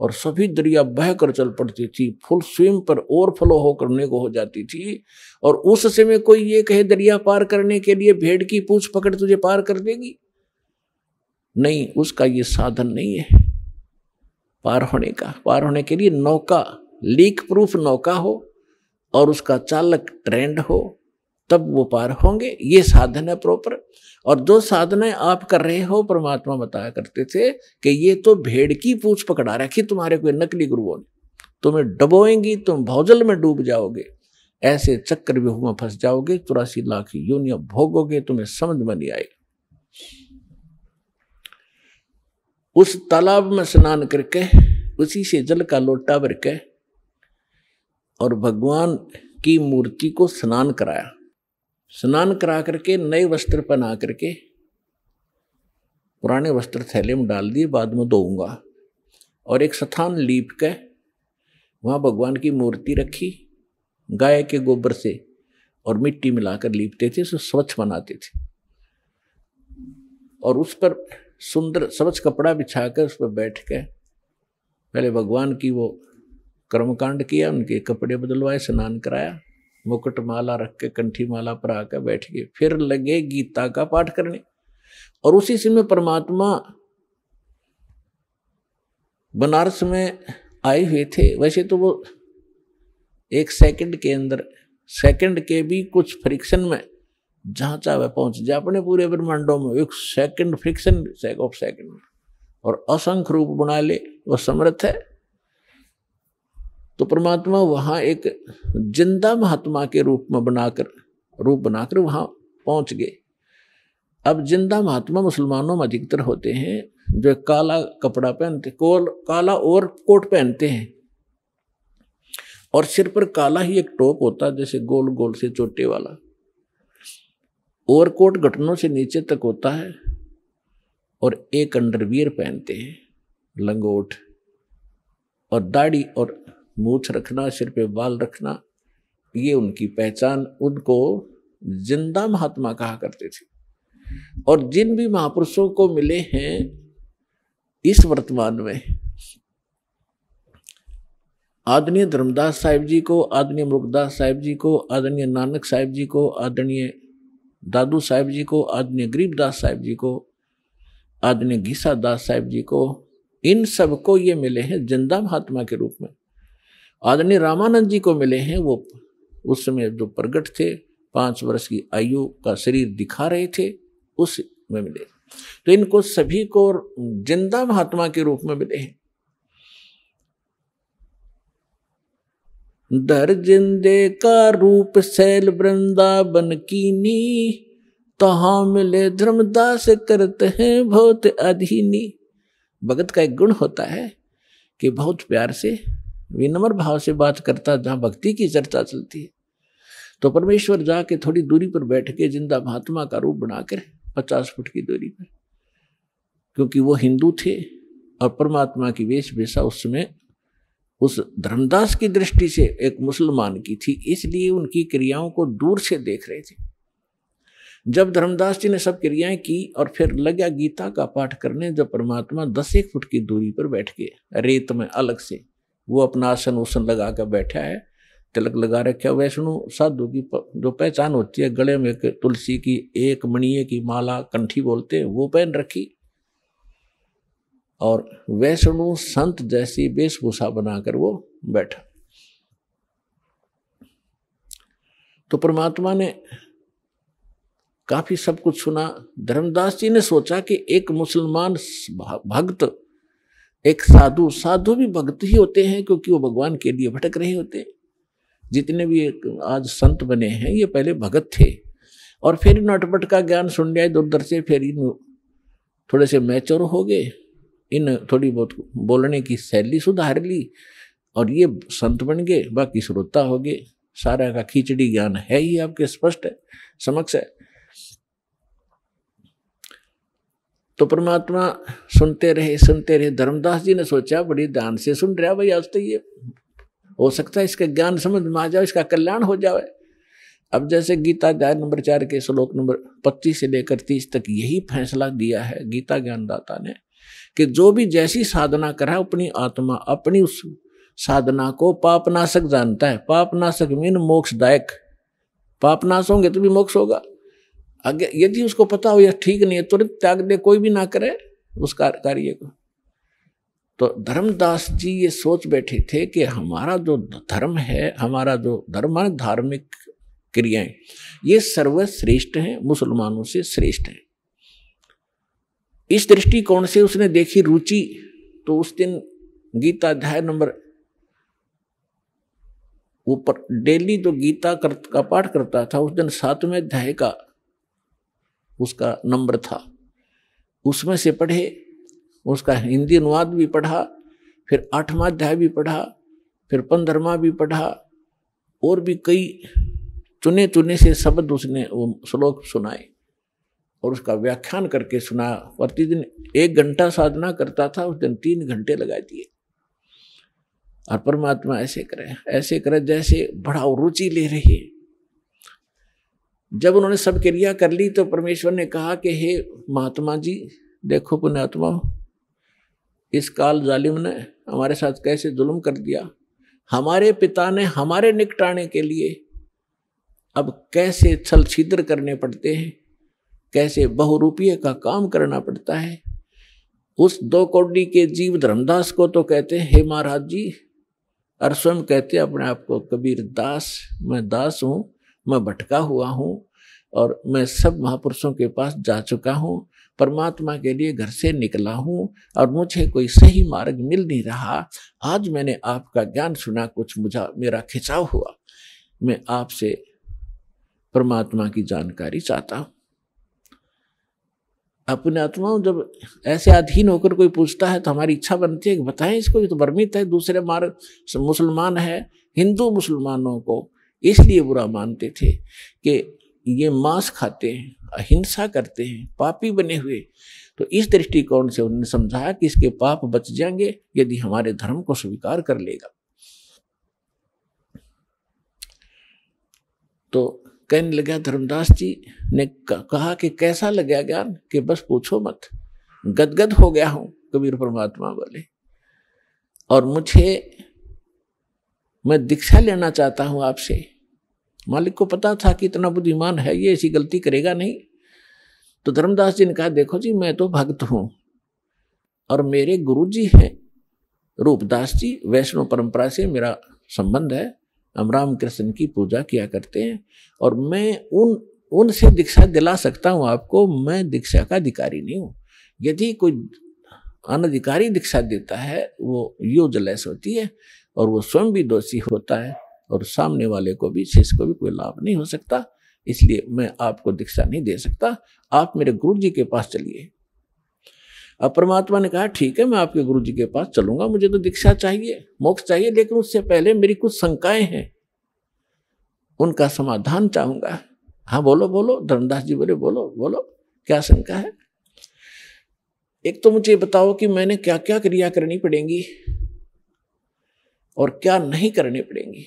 और सभी दरिया बहकर चल पड़ती थी, फुल स्विम पर ओवरफ्लो होकर को हो जाती थी। और उस समय कोई ये कहे दरिया पार करने के लिए भेड़ की पूंछ पकड़ तुझे पार कर देगी, नहीं, उसका ये साधन नहीं है पार होने का। पार होने के लिए नौका, लीक प्रूफ नौका हो और उसका चालक ट्रेंड हो, तब वो पार होंगे। ये साधन है प्रॉपर। और जो साधनाएं आप कर रहे हो, परमात्मा बताया करते थे कि ये तो भेड़ की पूंछ पकड़ा रखी तुम्हारे कोई नकली गुरुओं ने, तुम्हें डबोएंगी, तुम भौजल में डूब जाओगे, ऐसे चक्रव्यूह में फंस जाओगे, 84 लाख योनियां भोगोगे, तुम्हें समझ में नहीं आएगी। उस तालाब में स्नान करके उसी से जल का लोटा भर के और भगवान की मूर्ति को स्नान कराया। स्नान करा करके नए वस्त्र पहना करके पुराने वस्त्र थैले में डाल दिए, बाद में धोऊंगा, और एक स्थान लीप के वहां भगवान की मूर्ति रखी, गाय के गोबर से और मिट्टी मिलाकर लीपते थे, उसे स्वच्छ बनाते थे, और उस पर सुंदर स्वच्छ कपड़ा बिछाकर उस पर बैठ के पहले भगवान की वो कर्मकांड किया, उनके कपड़े बदलवाए, स्नान कराया, मुकुट माला रख के कंठी माला पर आकर बैठ गए। फिर लगे गीता का पाठ करने। और उसी समय परमात्मा बनारस में आए हुए थे। वैसे तो वो एक सेकंड के अंदर, सेकंड के भी कुछ फ्रिक्शन में जहां चाहे पहुंच जाए अपने पूरे ब्रह्मांडों में, एक सेकंड फ्रिक्शन ऑफ सेकंड, और असंख्य रूप बना ले, वो समर्थ है। तो परमात्मा वहां एक जिंदा महात्मा के रूप बनाकर वहां पहुंच गए। अब जिंदा महात्मा मुसलमानों में अधिकतर होते हैं जो काला कपड़ा पहनते, काला और कोट पहनते हैं, और सिर पर काला ही एक टोप होता है जैसे गोल गोल से चोटे वाला, और कोट घुटनों से नीचे तक होता है, और एक अंडरवियर पहनते हैं, लंगोट, और दाढ़ी और मूछ रखना, सिर पे बाल रखना, ये उनकी पहचान। उनको जिंदा महात्मा कहा करते थे। और जिन भी महापुरुषों को मिले हैं इस वर्तमान में, आदरणीय धर्मदास साहिब जी को, आदरणीय मुरुगदास साहिब जी को, आदरणीय नानक साहिब जी को, आदरणीय दादू साहिब जी को, आदरणीय गरीबदास साहिब जी को, आदरणीय घीसा दास साहिब जी को, इन सबको ये मिले हैं जिंदा महात्मा के रूप में। आदरणीय रामानंद जी को मिले हैं, वो उस समय जो प्रगट थे, 5 वर्ष की आयु का शरीर दिखा रहे थे, उस में मिले। तो इनको सभी को जिंदा महात्मा के रूप में मिले हैं। दर जिंदे का रूप शैल वृंदावन कीनी, तहाँ मिले धर्मदास करते हैं बहुत अधीनी। भगत का एक गुण होता है कि बहुत प्यार से विनम्र भाव से बात करता, जहाँ भक्ति की चर्चा चलती है। तो परमेश्वर जाके थोड़ी दूरी पर बैठ के जिंदा महात्मा का रूप बनाकर 50 फुट की दूरी पर, क्योंकि वो हिंदू थे और परमात्मा की वेशभूषा उस समय उस धर्मदास की दृष्टि से एक मुसलमान की थी, इसलिए उनकी क्रियाओं को दूर से देख रहे थे। जब धर्मदास जी ने सब क्रियाएं की और फिर लगा गीता का पाठ करने, जब परमात्मा 10 फुट की दूरी पर बैठ गए रेत में अलग से, वो अपना आसन उसन लगा कर बैठा है, तिलक लगा रखा। वैष्णो साधु की जो पहचान होती है, गले में तुलसी की एक मणिये की माला, कंठी बोलते हैं, वो पहन रखी, और वैष्णो संत जैसी वेशभूषा बनाकर वो बैठा। तो परमात्मा ने काफी सब कुछ सुना। धर्मदास जी ने सोचा कि एक मुसलमान भक्त, एक साधु, साधु भी भक्त ही होते हैं क्योंकि वो भगवान के लिए भटक रहे होते हैं। जितने भी आज संत बने हैं ये पहले भगत थे, और फिर नटपट का ज्ञान सुन लिया इधर उधर से, फिर इन थोड़े से मैच्योर हो गए, इन थोड़ी बहुत बोलने की शैली सुधार ली, और ये संत बन गए, बाकी श्रोता हो गए। सारा का खिचड़ी ज्ञान है ही आपके स्पष्ट है, समक्ष है। तो परमात्मा सुनते रहे। धर्मदास जी ने सोचा बड़ी ध्यान से सुन रहा भाई, आज तो ये हो सकता है इसका ज्ञान समझ में आ जाए, इसका कल्याण हो जाए। अब जैसे गीता अध्याय नंबर 4 के श्लोक नंबर 25 से लेकर 30 तक यही फैसला दिया है गीता ज्ञानदाता ने कि जो भी जैसी साधना करा अपनी आत्मा अपनी उस साधना को पापनाशक जानता है। पापनाशक मीन मोक्षदायक। पापनाश होंगे तो भी मोक्ष होगा। आगे यदि उसको पता हो यह ठीक नहीं है तुरंत त्याग दे, कोई भी ना करे उस कार्य को। तो धर्मदास जी ये सोच बैठे थे कि हमारा जो धर्म है, हमारा जो धर्म है धार्मिक क्रियाएं, ये सर्वश्रेष्ठ हैं, मुसलमानों से श्रेष्ठ हैं। इस दृष्टिकोण से उसने देखी रुचि। तो उस दिन गीता अध्याय नंबर ऊपर डेली जो गीता का पाठ करता था, उस दिन 7वें अध्याय का उसका नंबर था, उसमें से पढ़े, उसका हिंदी अनुवाद भी पढ़ा, फिर 8वां अध्याय भी पढ़ा, फिर 15वां भी पढ़ा, और भी कई चुने चुने से शब्द उसने वो श्लोक सुनाए और उसका व्याख्यान करके सुनाया। प्रतिदिन 1 घंटा साधना करता था, उस दिन 3 घंटे लगा दिए। और परमात्मा ऐसे करे जैसे बड़ा रुचि ले रही है। जब उन्होंने सब क्रिया कर ली तो परमेश्वर ने कहा कि हे महात्मा जी, देखो पुण्यात्मा, इस काल जालिम ने हमारे साथ कैसे जुल्म कर दिया। हमारे पिता ने हमारे निकटाने के लिए अब कैसे छल छिद्र करने पड़ते हैं, कैसे बहुरूपीय का काम करना पड़ता है। उस 2 कौड़ी के जीव धर्मदास को तो कहते हैं हे महाराज जी, और स्वयं कहते हैं अपने आप को कबीर दास, मैं दास हूँ, मैं भटका हुआ हूँ और मैं सब महापुरुषों के पास जा चुका हूँ, परमात्मा के लिए घर से निकला हूँ और मुझे कोई सही मार्ग मिल नहीं रहा। आज मैंने आपका ज्ञान सुना, कुछ मेरा खिंचाव हुआ, मैं आपसे परमात्मा की जानकारी चाहता हूँ। अपने आत्माओं जब ऐसे अधीन होकर कोई पूछता है तो हमारी इच्छा बनती है कि बताएं इसको, ये तो भ्रमित है, दूसरे मार्ग मुसलमान है। हिंदू मुसलमानों को इसलिए बुरा मानते थे कि ये मांस खाते हैं, अहिंसा करते हैं, पापी बने हुए। तो इस दृष्टिकोण से उन्होंने समझाया कि इसके पाप बच जाएंगे यदि हमारे धर्म को स्वीकार कर लेगा। तो कहने लगा, धर्मदास जी ने कहा कि कैसा लगा ज्ञान, कि बस पूछो मत, गदगद हो गया हूं। कबीर परमात्मा बोले, और मैं दीक्षा लेना चाहता हूं आपसे। मालिक को पता था कि इतना बुद्धिमान है ये, ऐसी गलती करेगा नहीं। तो धर्मदास जी ने कहा, देखो जी, मैं तो भक्त हूं और मेरे गुरु जी हैं रूपदास जी, वैष्णव परंपरा से मेरा संबंध है, हम रामकृष्ण की पूजा किया करते हैं और मैं उनसे दीक्षा दिला सकता हूं आपको। मैं दीक्षा का अधिकारी नहीं हूं। यदि कोई अनधिकारी दीक्षा देता है वो यूजलेस होती है और वो स्वयं भी दोषी होता है और सामने वाले को भी, शिष्य को भी कोई लाभ नहीं हो सकता। इसलिए मैं आपको दीक्षा नहीं दे सकता, आप मेरे गुरु जी के पास चलिए। अब परमात्मा ने कहा, ठीक है, मैं आपके गुरु जी के पास चलूंगा, मुझे तो दीक्षा चाहिए, मोक्ष चाहिए, लेकिन उससे पहले मेरी कुछ शंकाएं हैं, उनका समाधान चाहूंगा। हाँ बोलो बोलो। धर्मदास जी बोले, बोलो बोलो, क्या शंका है? एक तो मुझे बताओ कि मैंने क्या क्या क्रिया करनी पड़ेंगी और क्या नहीं करनी पड़ेंगी।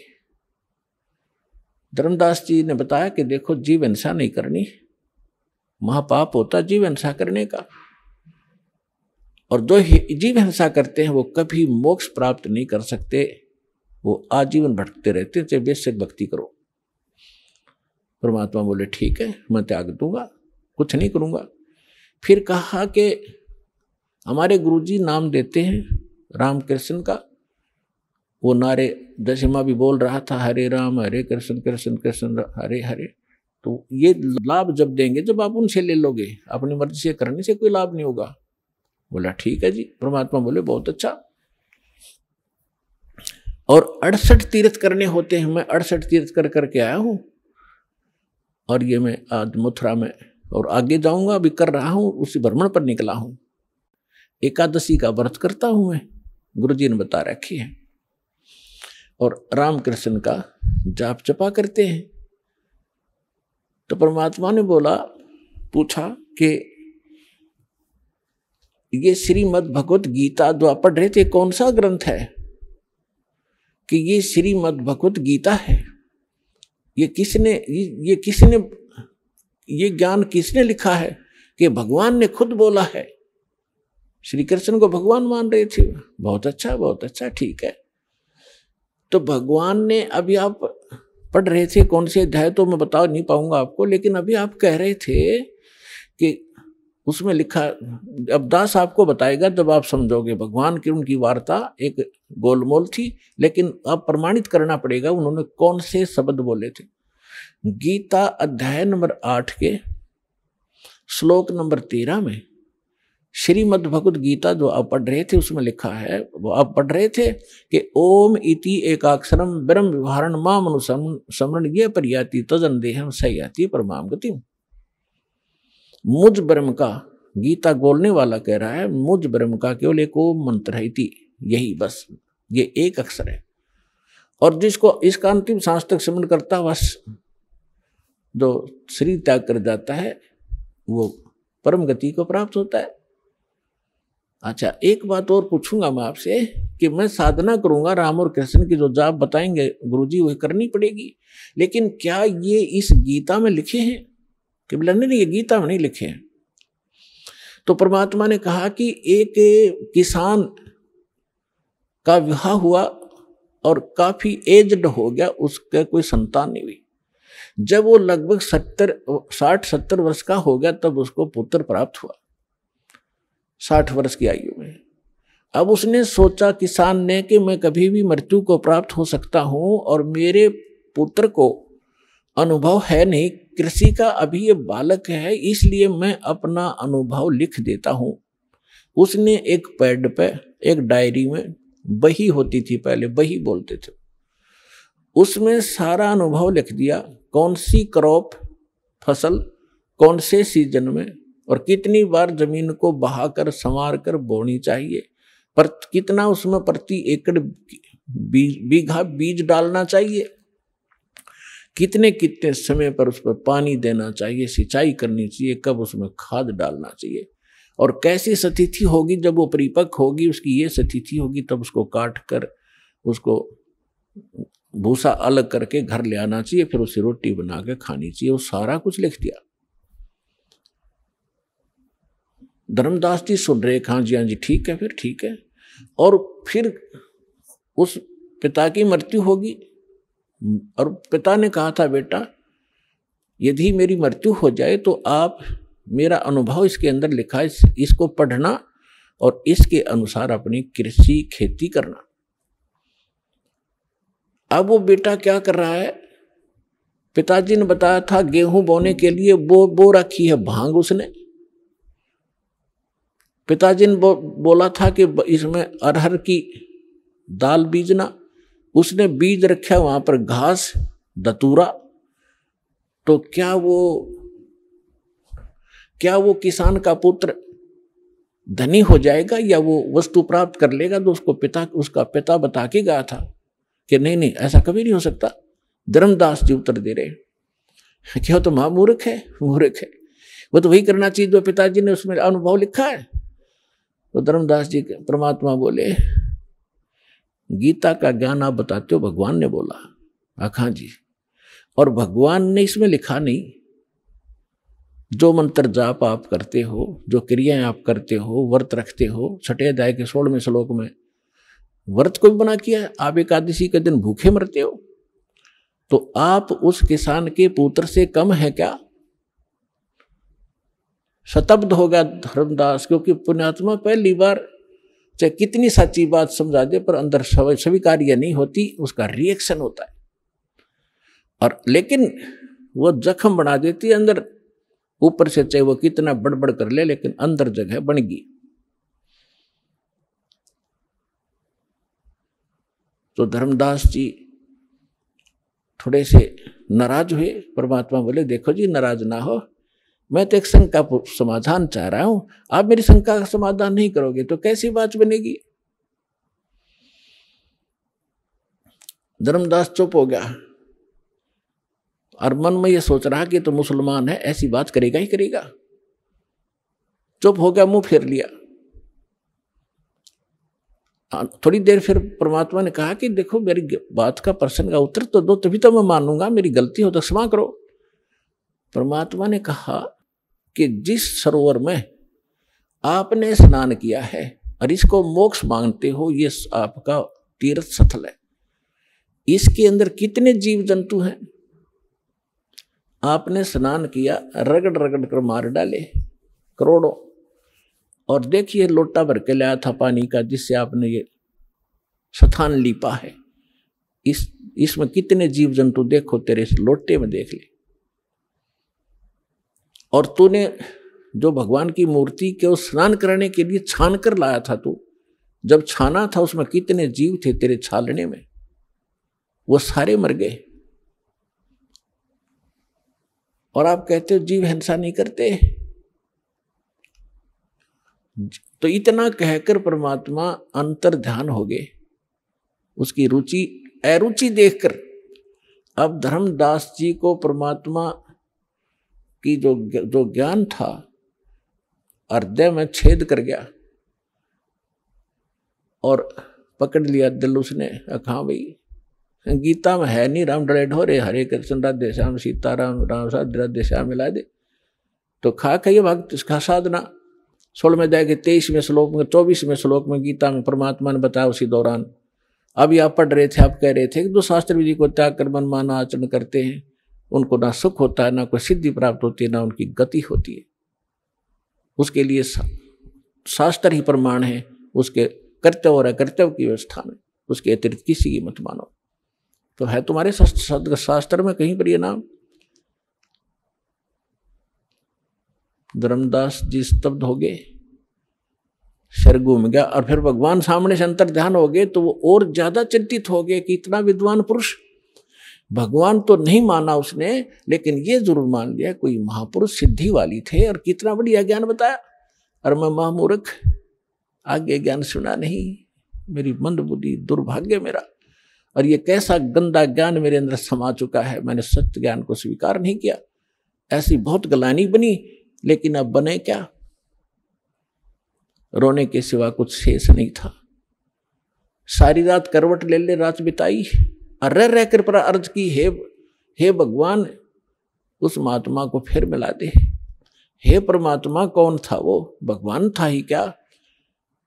धर्मदास जी ने बताया कि देखो, जीव हिंसा नहीं करनी, महापाप होता जीव हिंसा करने का, और जो जीव हिंसा करते हैं वो कभी मोक्ष प्राप्त नहीं कर सकते। वो आजीवन भटकते रहते हैं, चाहे बेशक भक्ति करो। परमात्मा बोले ठीक है, मैं त्याग दूंगा, कुछ नहीं करूंगा। फिर कहा कि हमारे गुरुजी नाम देते हैं रामकृष्ण का, वो नारे दशमा भी बोल रहा था, हरे राम हरे कृष्ण कृष्ण कृष्ण हरे हरे। तो ये लाभ जब देंगे जब आप उनसे ले लोगे, अपनी मर्जी से करने से कोई लाभ नहीं होगा। बोला ठीक है जी। परमात्मा बोले बहुत अच्छा। और 68 तीर्थ करने होते हैं, मैं 68 तीर्थ कर करके आया हूं, और ये मैं आज मथुरा में और आगे जाऊंगा, अभी कर रहा हूं, उसी भ्रमण पर निकला हूं। एकादशी का व्रत करता हूं मैं, गुरुजी ने बता रखी है, और रामकृष्ण का जाप जपा करते हैं। तो परमात्मा ने बोला, पूछा कि ये श्रीमद् भगवत गीता जो आप पढ़ रहे थे कौन सा ग्रंथ है? कि ये श्रीमद् भगवत गीता है। ये किसने ये ज्ञान किसने लिखा है? कि भगवान ने खुद बोला है। श्री कृष्ण को भगवान मान रहे थे। बहुत अच्छा बहुत अच्छा, ठीक है। तो भगवान ने, अभी आप पढ़ रहे थे कौन से अध्याय तो मैं बता नहीं पाऊंगा आपको, लेकिन अभी आप कह रहे थे कि उसमें लिखा, अब दास आपको बताएगा जब आप समझोगे। भगवान की उनकी वार्ता एक गोलमोल थी, लेकिन अब प्रमाणित करना पड़ेगा उन्होंने कौन से शब्द बोले थे। गीता अध्याय नंबर 8 के श्लोक नंबर 13 में श्रीमद् भगवत गीता जो आप पढ़ रहे थे उसमें लिखा है, वो आप पढ़ रहे थे कि ओम इति एकाक्षरम ब्रह्म विहारण माम अनुसमरण ये परियाति तजन देहम सयाति परमाम गति। मुझ ब्रह्म का, गीता बोलने वाला कह रहा है, मुझ ब्रह्म का केवल एक ओम मंत्र है, इति, यही बस, ये एक अक्षर है। और जिसको इसका अंतिम सांस तक स्मरण करता है, बस जो शरीर त्याग कर जाता है वो परम गति को प्राप्त होता है। अच्छा, एक बात और पूछूंगा मैं आपसे कि मैं साधना करूंगा, राम और कृष्ण की जो जाप बताएंगे गुरुजी वही करनी पड़ेगी, लेकिन क्या ये इस गीता में लिखे हैं? कि बोला नहीं, ये गीता में नहीं लिखे हैं। तो परमात्मा ने कहा कि एक किसान का विवाह हुआ और काफी एज्ड हो गया, उसका कोई संतान नहीं हुई। जब वो लगभग 60-70 वर्ष का हो गया तब उसको पुत्र प्राप्त हुआ, 60 वर्ष की आयु में। अब उसने सोचा, किसान ने, कि मैं कभी भी मृत्यु को प्राप्त हो सकता हूं और मेरे पुत्र को अनुभव है नहीं कृषि का, अभी ये बालक है, इसलिए मैं अपना अनुभव लिख देता हूं। उसने एक पैड पे, एक डायरी में, बही होती थी पहले, बही बोलते थे, उसमें सारा अनुभव लिख दिया। कौन सी क्रॉप, फसल कौन से सीजन में और कितनी बार जमीन को बहाकर संवार कर बोनी चाहिए, पर कितना उसमें प्रति एकड़ बीघा बीज डालना चाहिए, कितने कितने समय पर उस पर पानी देना चाहिए, सिंचाई करनी चाहिए, कब उसमें खाद डालना चाहिए, और कैसी स्थिति होगी जब वो परिपक्व होगी, उसकी ये स्थिति होगी, तब उसको काट कर उसको भूसा अलग करके घर ले आना चाहिए, फिर उसे रोटी बना के खानी चाहिए। वो सारा कुछ लिख दिया। धर्मदास जी सुन रहे, हाँ जी ठीक है, फिर ठीक है। और फिर उस पिता की मृत्यु होगी, और पिता ने कहा था, बेटा यदि मेरी मृत्यु हो जाए तो आप, मेरा अनुभव इसके अंदर लिखा है, इसको पढ़ना और इसके अनुसार अपनी कृषि खेती करना। अब वो बेटा क्या कर रहा है, पिताजी ने बताया था गेहूं बोने के लिए बो रखी है भांग उसने। पिताजी ने बोला था कि इसमें अरहर की दाल बीजना, उसने बीज रखा वहां पर घास दतूरा। तो क्या वो किसान का पुत्र धनी हो जाएगा या वो वस्तु प्राप्त कर लेगा? तो उसका पिता बता के गया था कि नहीं, ऐसा कभी नहीं हो सकता। धर्मदास जी उत्तर दे रहे, क्या तो मूर्ख है, वो तो वही करना चाहिए जो पिताजी ने उसमें अनुभव लिखा है। तो धर्मदास जी परमात्मा बोले, गीता का ज्ञान आप बताते हो, भगवान ने बोला। हाँ जी, और भगवान ने इसमें लिखा नहीं, जो मंत्र जाप आप करते हो, जो क्रियाएं आप करते हो, व्रत रखते हो, 6 अध्याय के 16वें श्लोक में व्रत कोई बना किया है, आप एकादशी के दिन भूखे मरते हो, तो आप उस किसान के पुत्र से कम है क्या? शतब्द हो गया धर्मदास, क्योंकि पुण्यात्मा पहली बार चाहे कितनी सच्ची बात समझा दे पर अंदर स्वीकार्य नहीं होती, उसका रिएक्शन होता है। और लेकिन वो जख्म बना देती है अंदर, ऊपर से चाहे वो कितना बड़बड़ कर ले, लेकिन अंदर जगह बन गई। तो धर्मदास जी थोड़े से नाराज हुए। परमात्मा बोले देखो जी, नाराज ना हो, मैं तो एक शंका का समाधान चाह रहा हूं, आप मेरी शंका का समाधान नहीं करोगे तो कैसी बात बनेगी? धर्मदास चुप हो गया और मन में ये सोच रहा कि तो मुसलमान है, ऐसी बात करेगा ही करेगा। चुप हो गया, मुंह फेर लिया। थोड़ी देर फिर परमात्मा ने कहा कि देखो, मेरी बात का प्रश्न का उत्तर तो दो, तभी तो मैं मानूंगा, मेरी गलती हो तो क्षमा करो। परमात्मा ने कहा कि जिस सरोवर में आपने स्नान किया है और इसको मोक्ष मांगते हो, ये आपका तीर्थ स्थल है, इसके अंदर कितने जीव जंतु हैं? आपने स्नान किया, रगड़ रगड़ कर मार डाले करोड़ों, और देखिए लोटा भर के लाया था पानी का, जिससे आपने ये स्थान लीपा है, इसमें कितने जीव जंतु देखो, तेरे इस लोटे में देख ले। और तूने जो भगवान की मूर्ति के स्नान करने के लिए छान कर लाया था, तू जब छाना था उसमें कितने जीव थे तेरे छालने में, वो सारे मर गए। और आप कहते हो जीव हिंसा नहीं करते। तो इतना कहकर परमात्मा अंतर ध्यान हो गए, उसकी रुचि अरुचि देखकर। अब धर्मदास जी को परमात्मा की जो ज्ञान था हृदय में छेद कर गया और पकड़ लिया दिल उसने। हाँ भाई, गीता में है नहीं राम डरे ढोरे, हरे कृष्ण राधे श्याम सीताराम राम साध राधे श्याम मिला दे, तो खा खाइए भक्त इसका साधना। 16वें अध्याय के 23वें श्लोक में 24वें श्लोक में गीता में परमात्मा ने बताया उसी दौरान। अभी आप पढ़ रहे थे, आप कह रहे थे कि जो शास्त्र विधि को त्याग कर मनमाना आचरण करते हैं उनको ना सुख होता है, ना कोई सिद्धि प्राप्त होती है, ना उनकी गति होती है। उसके लिए शास्त्र ही प्रमाण है, उसके कर्तव्य और अकर्तव्य की व्यवस्था में, उसके अतिरिक्त किसी की मत मानो। तो है तुम्हारे शास्त्र में कहीं पर ये नाम? धर्मदास जी स्तब्ध हो गए, सिर घूम गया। और फिर भगवान सामने से अंतर ध्यान हो गए तो वो और ज्यादा चिंतित हो गए कि इतना विद्वान पुरुष, भगवान तो नहीं माना उसने, लेकिन ये जरूर मान लिया कोई महापुरुष सिद्धि वाली थे और कितना बढ़िया ज्ञान बताया, और मैं महामूर्ख, आगे ज्ञान सुना नहीं, मेरी मंद बुद्धि, दुर्भाग्य मेरा। और ये कैसा गंदा ज्ञान मेरे अंदर समा चुका है, मैंने सत्य ज्ञान को स्वीकार नहीं किया। ऐसी बहुत गलानी बनी, लेकिन अब बने क्या? रोने के सिवा कुछ शेष नहीं था। सारी रात करवट ले ले रात बिताई और रह कर पर अर्ज की, हे भगवान उस महात्मा को फिर मिला दे। हे परमात्मा, कौन था वो? भगवान था ही क्या?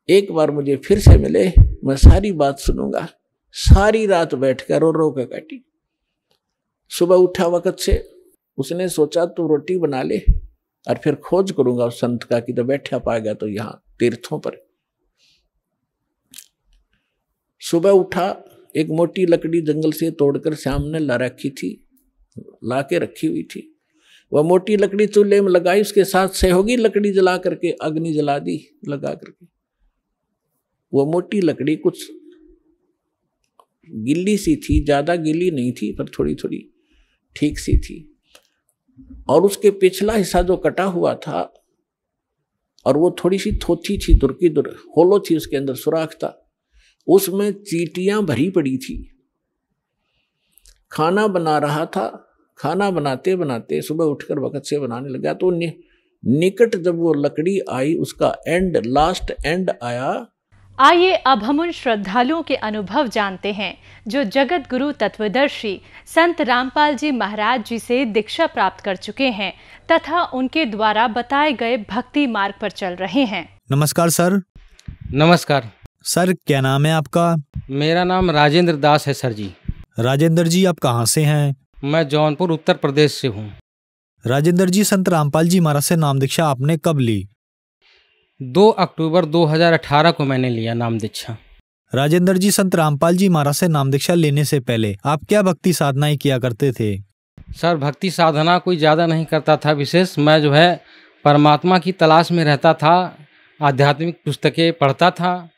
एक बार मुझे फिर से मिले, मैं सारी बात सुनूंगा। सारी रात बैठकर रो रो कर काटी। सुबह उठा वक्त से उसने सोचा तू रोटी बना ले और फिर खोज करूंगा उस संत का कि तो बैठा पाएगा तो यहाँ तीर्थों पर। सुबह उठा, एक मोटी लकड़ी जंगल से तोड़कर श्याम ने ला रखी थी, ला के रखी हुई थी। वह मोटी लकड़ी चूल्हे में लगाई, उसके साथ सहयोगी लकड़ी जला करके अग्नि जला दी लगा करके। वो मोटी लकड़ी कुछ गिल्ली सी थी, ज्यादा गिल्ली नहीं थी पर थोड़ी थोड़ी ठीक सी थी। और उसके पिछला हिस्सा जो कटा हुआ था और वो थोड़ी सी थोथी थी, दूर की दूर होलो थी, उसके अंदर सुराख था, उसमें चींटियां भरी पड़ी थी। खाना बना रहा था, खाना बनाते बनाते सुबह उठकर वक्त से बनाने लगा तो निकट जब वो लकड़ी आई, उसका एंड, लास्ट एंड आया। आइए अब हम उन श्रद्धालुओं के अनुभव जानते हैं जो जगत गुरु तत्वदर्शी संत रामपाल जी महाराज जी से दीक्षा प्राप्त कर चुके हैं तथा उनके द्वारा बताए गए भक्ति मार्ग पर चल रहे हैं। नमस्कार सर। नमस्कार। सर क्या नाम है आपका? मेरा नाम राजेंद्र दास है सर जी। राजेंद्र जी आप कहाँ से हैं? मैं जौनपुर उत्तर प्रदेश से हूँ। राजेंद्र जी संत रामपाल जी महाराज से नाम दीक्षा आपने कब ली? 2 अक्टूबर 2018 को मैंने लिया नाम दीक्षा। राजेंद्र जी संत रामपाल जी महाराज से नाम दीक्षा लेने से पहले आप क्या भक्ति साधनाएं किया करते थे? सर भक्ति साधना कोई ज़्यादा नहीं करता था विशेष। मैं जो है परमात्मा की तलाश में रहता था, आध्यात्मिक पुस्तकें पढ़ता था,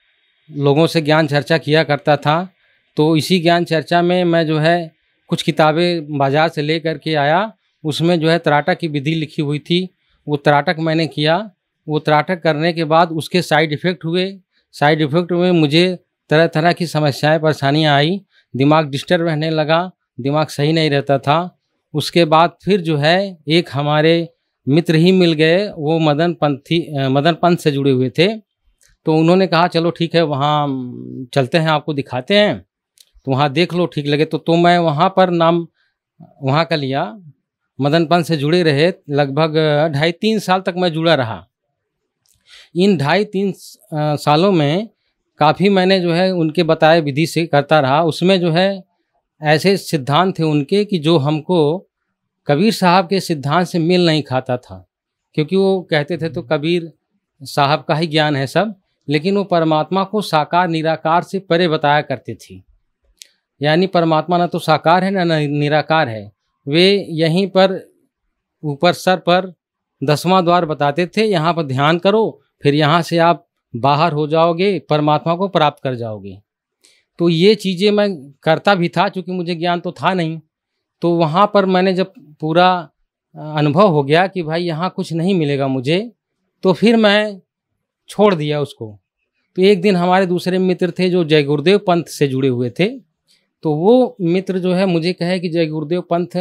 लोगों से ज्ञान चर्चा किया करता था। तो इसी ज्ञान चर्चा में मैं जो है कुछ किताबें बाज़ार से ले कर के आया, उसमें जो है त्राटक की विधि लिखी हुई थी, वो त्राटक मैंने किया। वो त्राटक करने के बाद उसके साइड इफ़ेक्ट हुए। साइड इफ़ेक्ट में मुझे तरह तरह की समस्याएं परेशानियां आई, दिमाग डिस्टर्ब रहने लगा, दिमाग सही नहीं रहता था। उसके बाद फिर जो है एक हमारे मित्र ही मिल गए, वो मदन पंथ से जुड़े हुए थे। तो उन्होंने कहा चलो ठीक है वहाँ चलते हैं, आपको दिखाते हैं, तो वहाँ देख लो, ठीक लगे तो मैं वहाँ पर नाम वहाँ का लिया। मदन पंथ से जुड़े रहे, लगभग 2.5-3 साल तक मैं जुड़ा रहा। इन 2.5-3 सालों में काफ़ी मैंने जो है उनके बताए विधि से करता रहा। उसमें जो है ऐसे सिद्धांत थे उनके कि जो हमको कबीर साहब के सिद्धांत से मेल नहीं खाता था, क्योंकि वो कहते थे तो कबीर साहब का ही ज्ञान है सब, लेकिन वो परमात्मा को साकार निराकार से परे बताया करते थे। यानी परमात्मा ना तो साकार है ना निराकार है। वे यहीं पर ऊपर सर पर 10वां द्वार बताते थे, यहाँ पर ध्यान करो, फिर यहाँ से आप बाहर हो जाओगे, परमात्मा को प्राप्त कर जाओगे। तो ये चीज़ें मैं करता भी था, क्योंकि मुझे ज्ञान तो था नहीं। तो वहाँ पर मैंने जब पूरा अनुभव हो गया कि भाई यहाँ कुछ नहीं मिलेगा मुझे, तो फिर मैं छोड़ दिया उसको। तो एक दिन हमारे दूसरे मित्र थे जो जय गुरुदेव पंथ से जुड़े हुए थे, तो वो मित्र जो है मुझे कहे कि जय गुरुदेव पंथ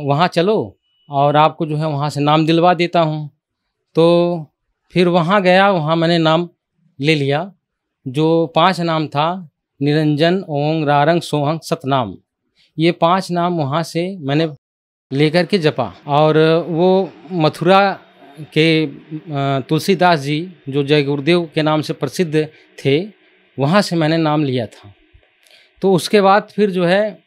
वहाँ चलो और आपको जो है वहाँ से नाम दिलवा देता हूँ। तो फिर वहाँ गया, वहाँ मैंने नाम ले लिया। जो 5 नाम था, निरंजन, ओंग, रारंग, सोहंग, सतनाम, ये 5 नाम वहाँ से मैंने लेकर के जपा। और वो मथुरा के तुलसीदास जी जो जय गुरुदेव के नाम से प्रसिद्ध थे, वहाँ से मैंने नाम लिया था। तो उसके बाद फिर जो है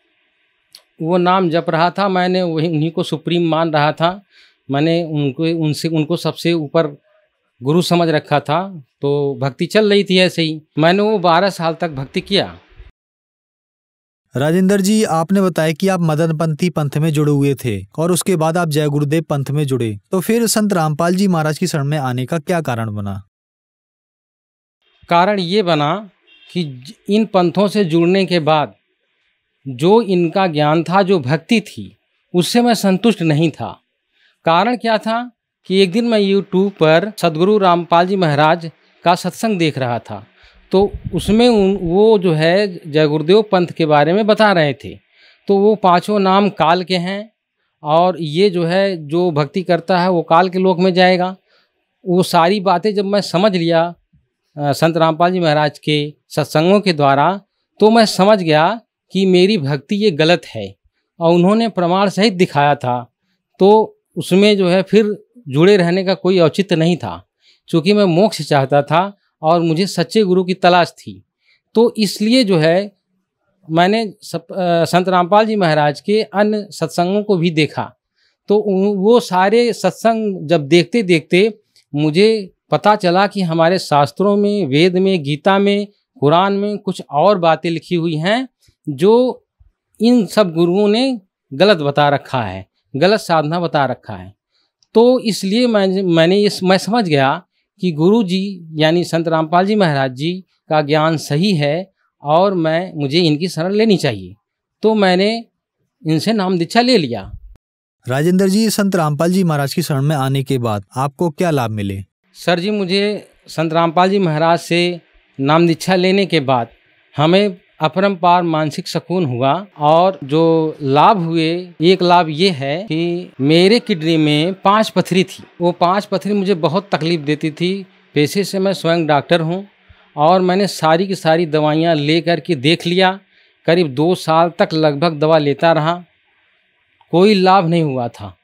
वो नाम जप रहा था, मैंने वही उन्हीं को सुप्रीम मान रहा था। मैंने उनको सबसे ऊपर गुरु समझ रखा था। तो भक्ति चल रही थी ऐसे ही, मैंने वो 12 साल तक भक्ति किया। राजेंद्र जी आपने बताया कि आप मदनपंथी पंथ में जुड़े हुए थे और उसके बाद आप जय गुरुदेव पंथ में जुड़े, तो फिर संत रामपाल जी महाराज की शरण में आने का क्या कारण बना? कारण ये बना कि इन पंथों से जुड़ने के बाद जो इनका ज्ञान था, जो भक्ति थी, उससे मैं संतुष्ट नहीं था। कारण क्या था कि एक दिन मैं यूट्यूब पर सदगुरु रामपाल जी महाराज का सत्संग देख रहा था, तो उसमें वो जो है जय गुरुदेव पंथ के बारे में बता रहे थे। तो वो 5 नाम काल के हैं, और ये जो है जो भक्ति करता है वो काल के लोक में जाएगा। वो सारी बातें जब मैं समझ लिया संत रामपाल जी महाराज के सत्संगों के द्वारा, तो मैं समझ गया कि मेरी भक्ति ये गलत है, और उन्होंने प्रमाण सहित दिखाया था। तो उसमें जो है फिर जुड़े रहने का कोई औचित्य नहीं था, क्योंकि मैं मोक्ष चाहता था और मुझे सच्चे गुरु की तलाश थी। तो इसलिए जो है मैंने संत रामपाल जी महाराज के अन्य सत्संगों को भी देखा। तो वो सारे सत्संग जब देखते देखते मुझे पता चला कि हमारे शास्त्रों में, वेद में, गीता में, कुरान में कुछ और बातें लिखी हुई हैं जो इन सब गुरुओं ने गलत बता रखा है, गलत साधना बता रखा है। तो इसलिए मैं समझ गया कि गुरु जी यानी संत रामपाल जी महाराज जी का ज्ञान सही है और मुझे इनकी शरण लेनी चाहिए। तो मैंने इनसे नाम दीक्षा ले लिया। राजेंद्र जी संत रामपाल जी महाराज की शरण में आने के बाद आपको क्या लाभ मिले? सर जी मुझे संत रामपाल जी महाराज से नाम दीक्षा लेने के बाद हमें अपरंपार मानसिक सुकून हुआ। और जो लाभ हुए, एक लाभ ये है कि मेरे किडनी में 5 पथरी थी। वो 5 पथरी मुझे बहुत तकलीफ देती थी। पेशे से मैं स्वयं डॉक्टर हूँ और मैंने सारी की सारी दवाइयाँ ले कर के देख लिया। करीब 2 साल तक लगभग दवा लेता रहा, कोई लाभ नहीं हुआ था।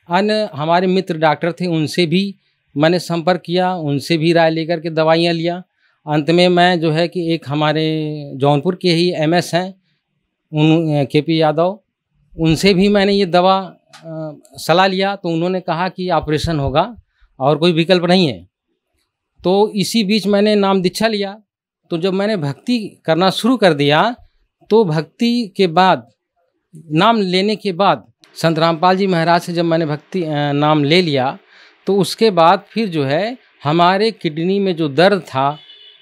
अन्य हमारे मित्र डॉक्टर थे, उनसे भी मैंने संपर्क किया, उनसे भी राय लेकर के दवाइयाँ लिया, अंत में मैं जो है कि एक हमारे जौनपुर के ही MS हैं, उन KP यादव, उनसे भी मैंने ये दवा सलाह लिया, तो उन्होंने कहा कि ऑपरेशन होगा और कोई विकल्प नहीं है। तो इसी बीच मैंने नाम दीक्षा लिया। तो जब मैंने भक्ति करना शुरू कर दिया, तो भक्ति के बाद, नाम लेने के बाद, संत रामपाल जी महाराज से जब मैंने भक्ति नाम ले लिया, तो उसके बाद फिर जो है हमारे किडनी में जो दर्द था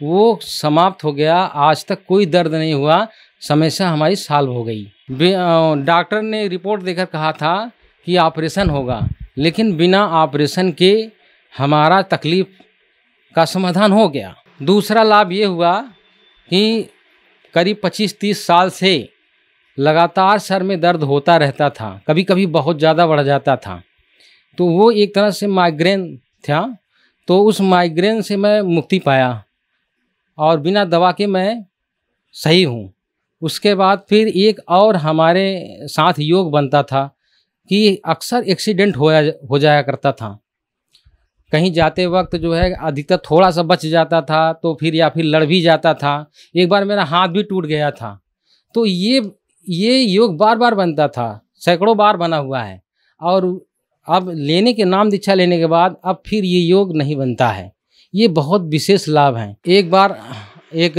वो समाप्त हो गया। आज तक कोई दर्द नहीं हुआ, समस्या हमारी सॉल्व हो गई। डॉक्टर ने रिपोर्ट देकर कहा था कि ऑपरेशन होगा, लेकिन बिना ऑपरेशन के हमारा तकलीफ का समाधान हो गया। दूसरा लाभ ये हुआ कि करीब 25-30 साल से लगातार सर में दर्द होता रहता था, कभी कभी बहुत ज़्यादा बढ़ जाता था। तो वो एक तरह से माइग्रेन था। तो उस माइग्रेन से मैं मुक्ति पाया और बिना दवा के मैं सही हूँ। उसके बाद फिर एक और हमारे साथ योग बनता था कि अक्सर एक्सीडेंट हो जाया करता था। कहीं जाते वक्त जो है अधिकतर थोड़ा सा बच जाता था, तो फिर या फिर लड़ भी जाता था। एक बार मेरा हाथ भी टूट गया था। तो ये योग बार बार बनता था, सैकड़ों बार बना हुआ है। और अब लेने के नाम दीक्षा लेने के बाद अब फिर ये योग नहीं बनता है। ये बहुत विशेष लाभ हैं। एक बार एक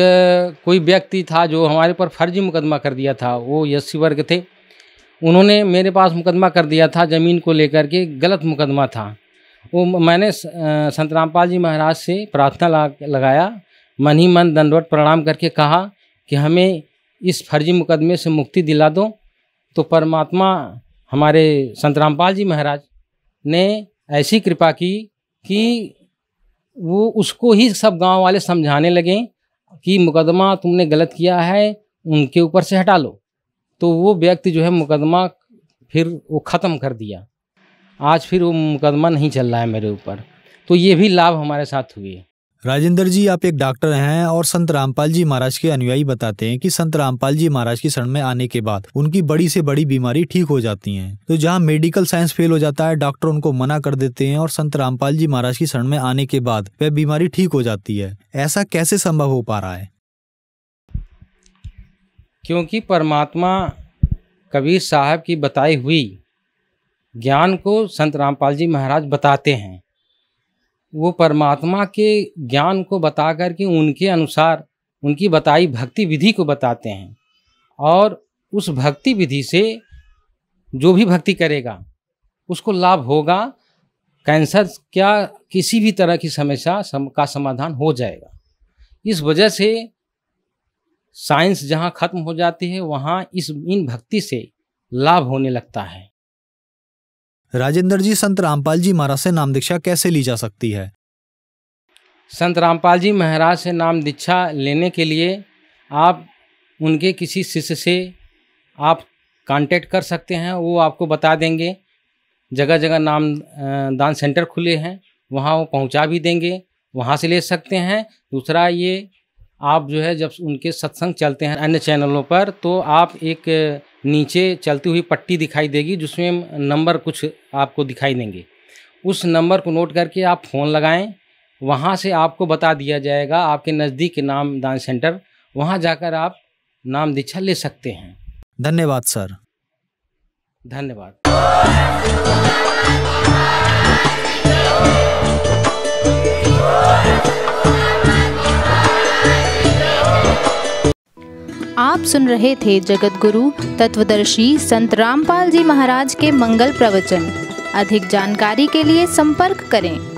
कोई व्यक्ति था जो हमारे पर फर्जी मुकदमा कर दिया था, वो SC वर्ग थे। उन्होंने मेरे पास मुकदमा कर दिया था ज़मीन को लेकर के, गलत मुकदमा था वो। मैंने संत रामपाल जी महाराज से प्रार्थना लगाया, मन ही मन दंडवत प्रणाम करके कहा कि हमें इस फर्जी मुकदमे से मुक्ति दिला दो। तो परमात्मा हमारे संत रामपाल जी महाराज ने ऐसी कृपा की कि वो उसको ही सब गांव वाले समझाने लगे कि मुकदमा तुमने गलत किया है, उनके ऊपर से हटा लो। तो वो व्यक्ति जो है मुकदमा फिर वो ख़त्म कर दिया। आज फिर वो मुकदमा नहीं चल रहा है मेरे ऊपर। तो ये भी लाभ हमारे साथ हुए। राजेंद्र जी, आप एक डॉक्टर हैं और संत रामपाल जी महाराज के अनुयायी बताते हैं कि संत रामपाल जी महाराज की शरण में आने के बाद उनकी बड़ी से बड़ी बीमारी ठीक हो जाती है। तो जहां मेडिकल साइंस फेल हो जाता है, डॉक्टर उनको मना कर देते हैं और संत रामपाल जी महाराज की शरण में आने के बाद वह बीमारी ठीक हो जाती है। ऐसा कैसे संभव हो पा रहा है? क्योंकि परमात्मा कबीर साहब की बताई हुई ज्ञान को संत रामपाल जी महाराज बताते हैं। वो परमात्मा के ज्ञान को बता कर के उनके अनुसार उनकी बताई भक्ति विधि को बताते हैं। और उस भक्ति विधि से जो भी भक्ति करेगा उसको लाभ होगा। कैंसर क्या किसी भी तरह की समस्या का समाधान हो जाएगा। इस वजह से साइंस जहाँ खत्म हो जाती है वहाँ इन भक्ति से लाभ होने लगता है। राजेंद्र जी, संत रामपाल जी महाराज से नाम दीक्षा कैसे ली जा सकती है? संत रामपाल जी महाराज से नाम दीक्षा लेने के लिए आप उनके किसी शिष्य से आप कांटेक्ट कर सकते हैं। वो आपको बता देंगे। जगह जगह नाम दान सेंटर खुले हैं, वहाँ वो पहुँचा भी देंगे, वहाँ से ले सकते हैं। दूसरा ये, आप जो है जब उनके सत्संग चलते हैं अन्य चैनलों पर, तो आप एक नीचे चलती हुई पट्टी दिखाई देगी जिसमें नंबर कुछ आपको दिखाई देंगे। उस नंबर को नोट करके आप फ़ोन लगाएं, वहाँ से आपको बता दिया जाएगा आपके नज़दीक के नाम दान सेंटर, वहाँ जाकर आप नाम दीक्षा ले सकते हैं। धन्यवाद सर। धन्यवाद। आप सुन रहे थे जगत गुरु तत्वदर्शी संत रामपाल जी महाराज के मंगल प्रवचन। अधिक जानकारी के लिए संपर्क करें।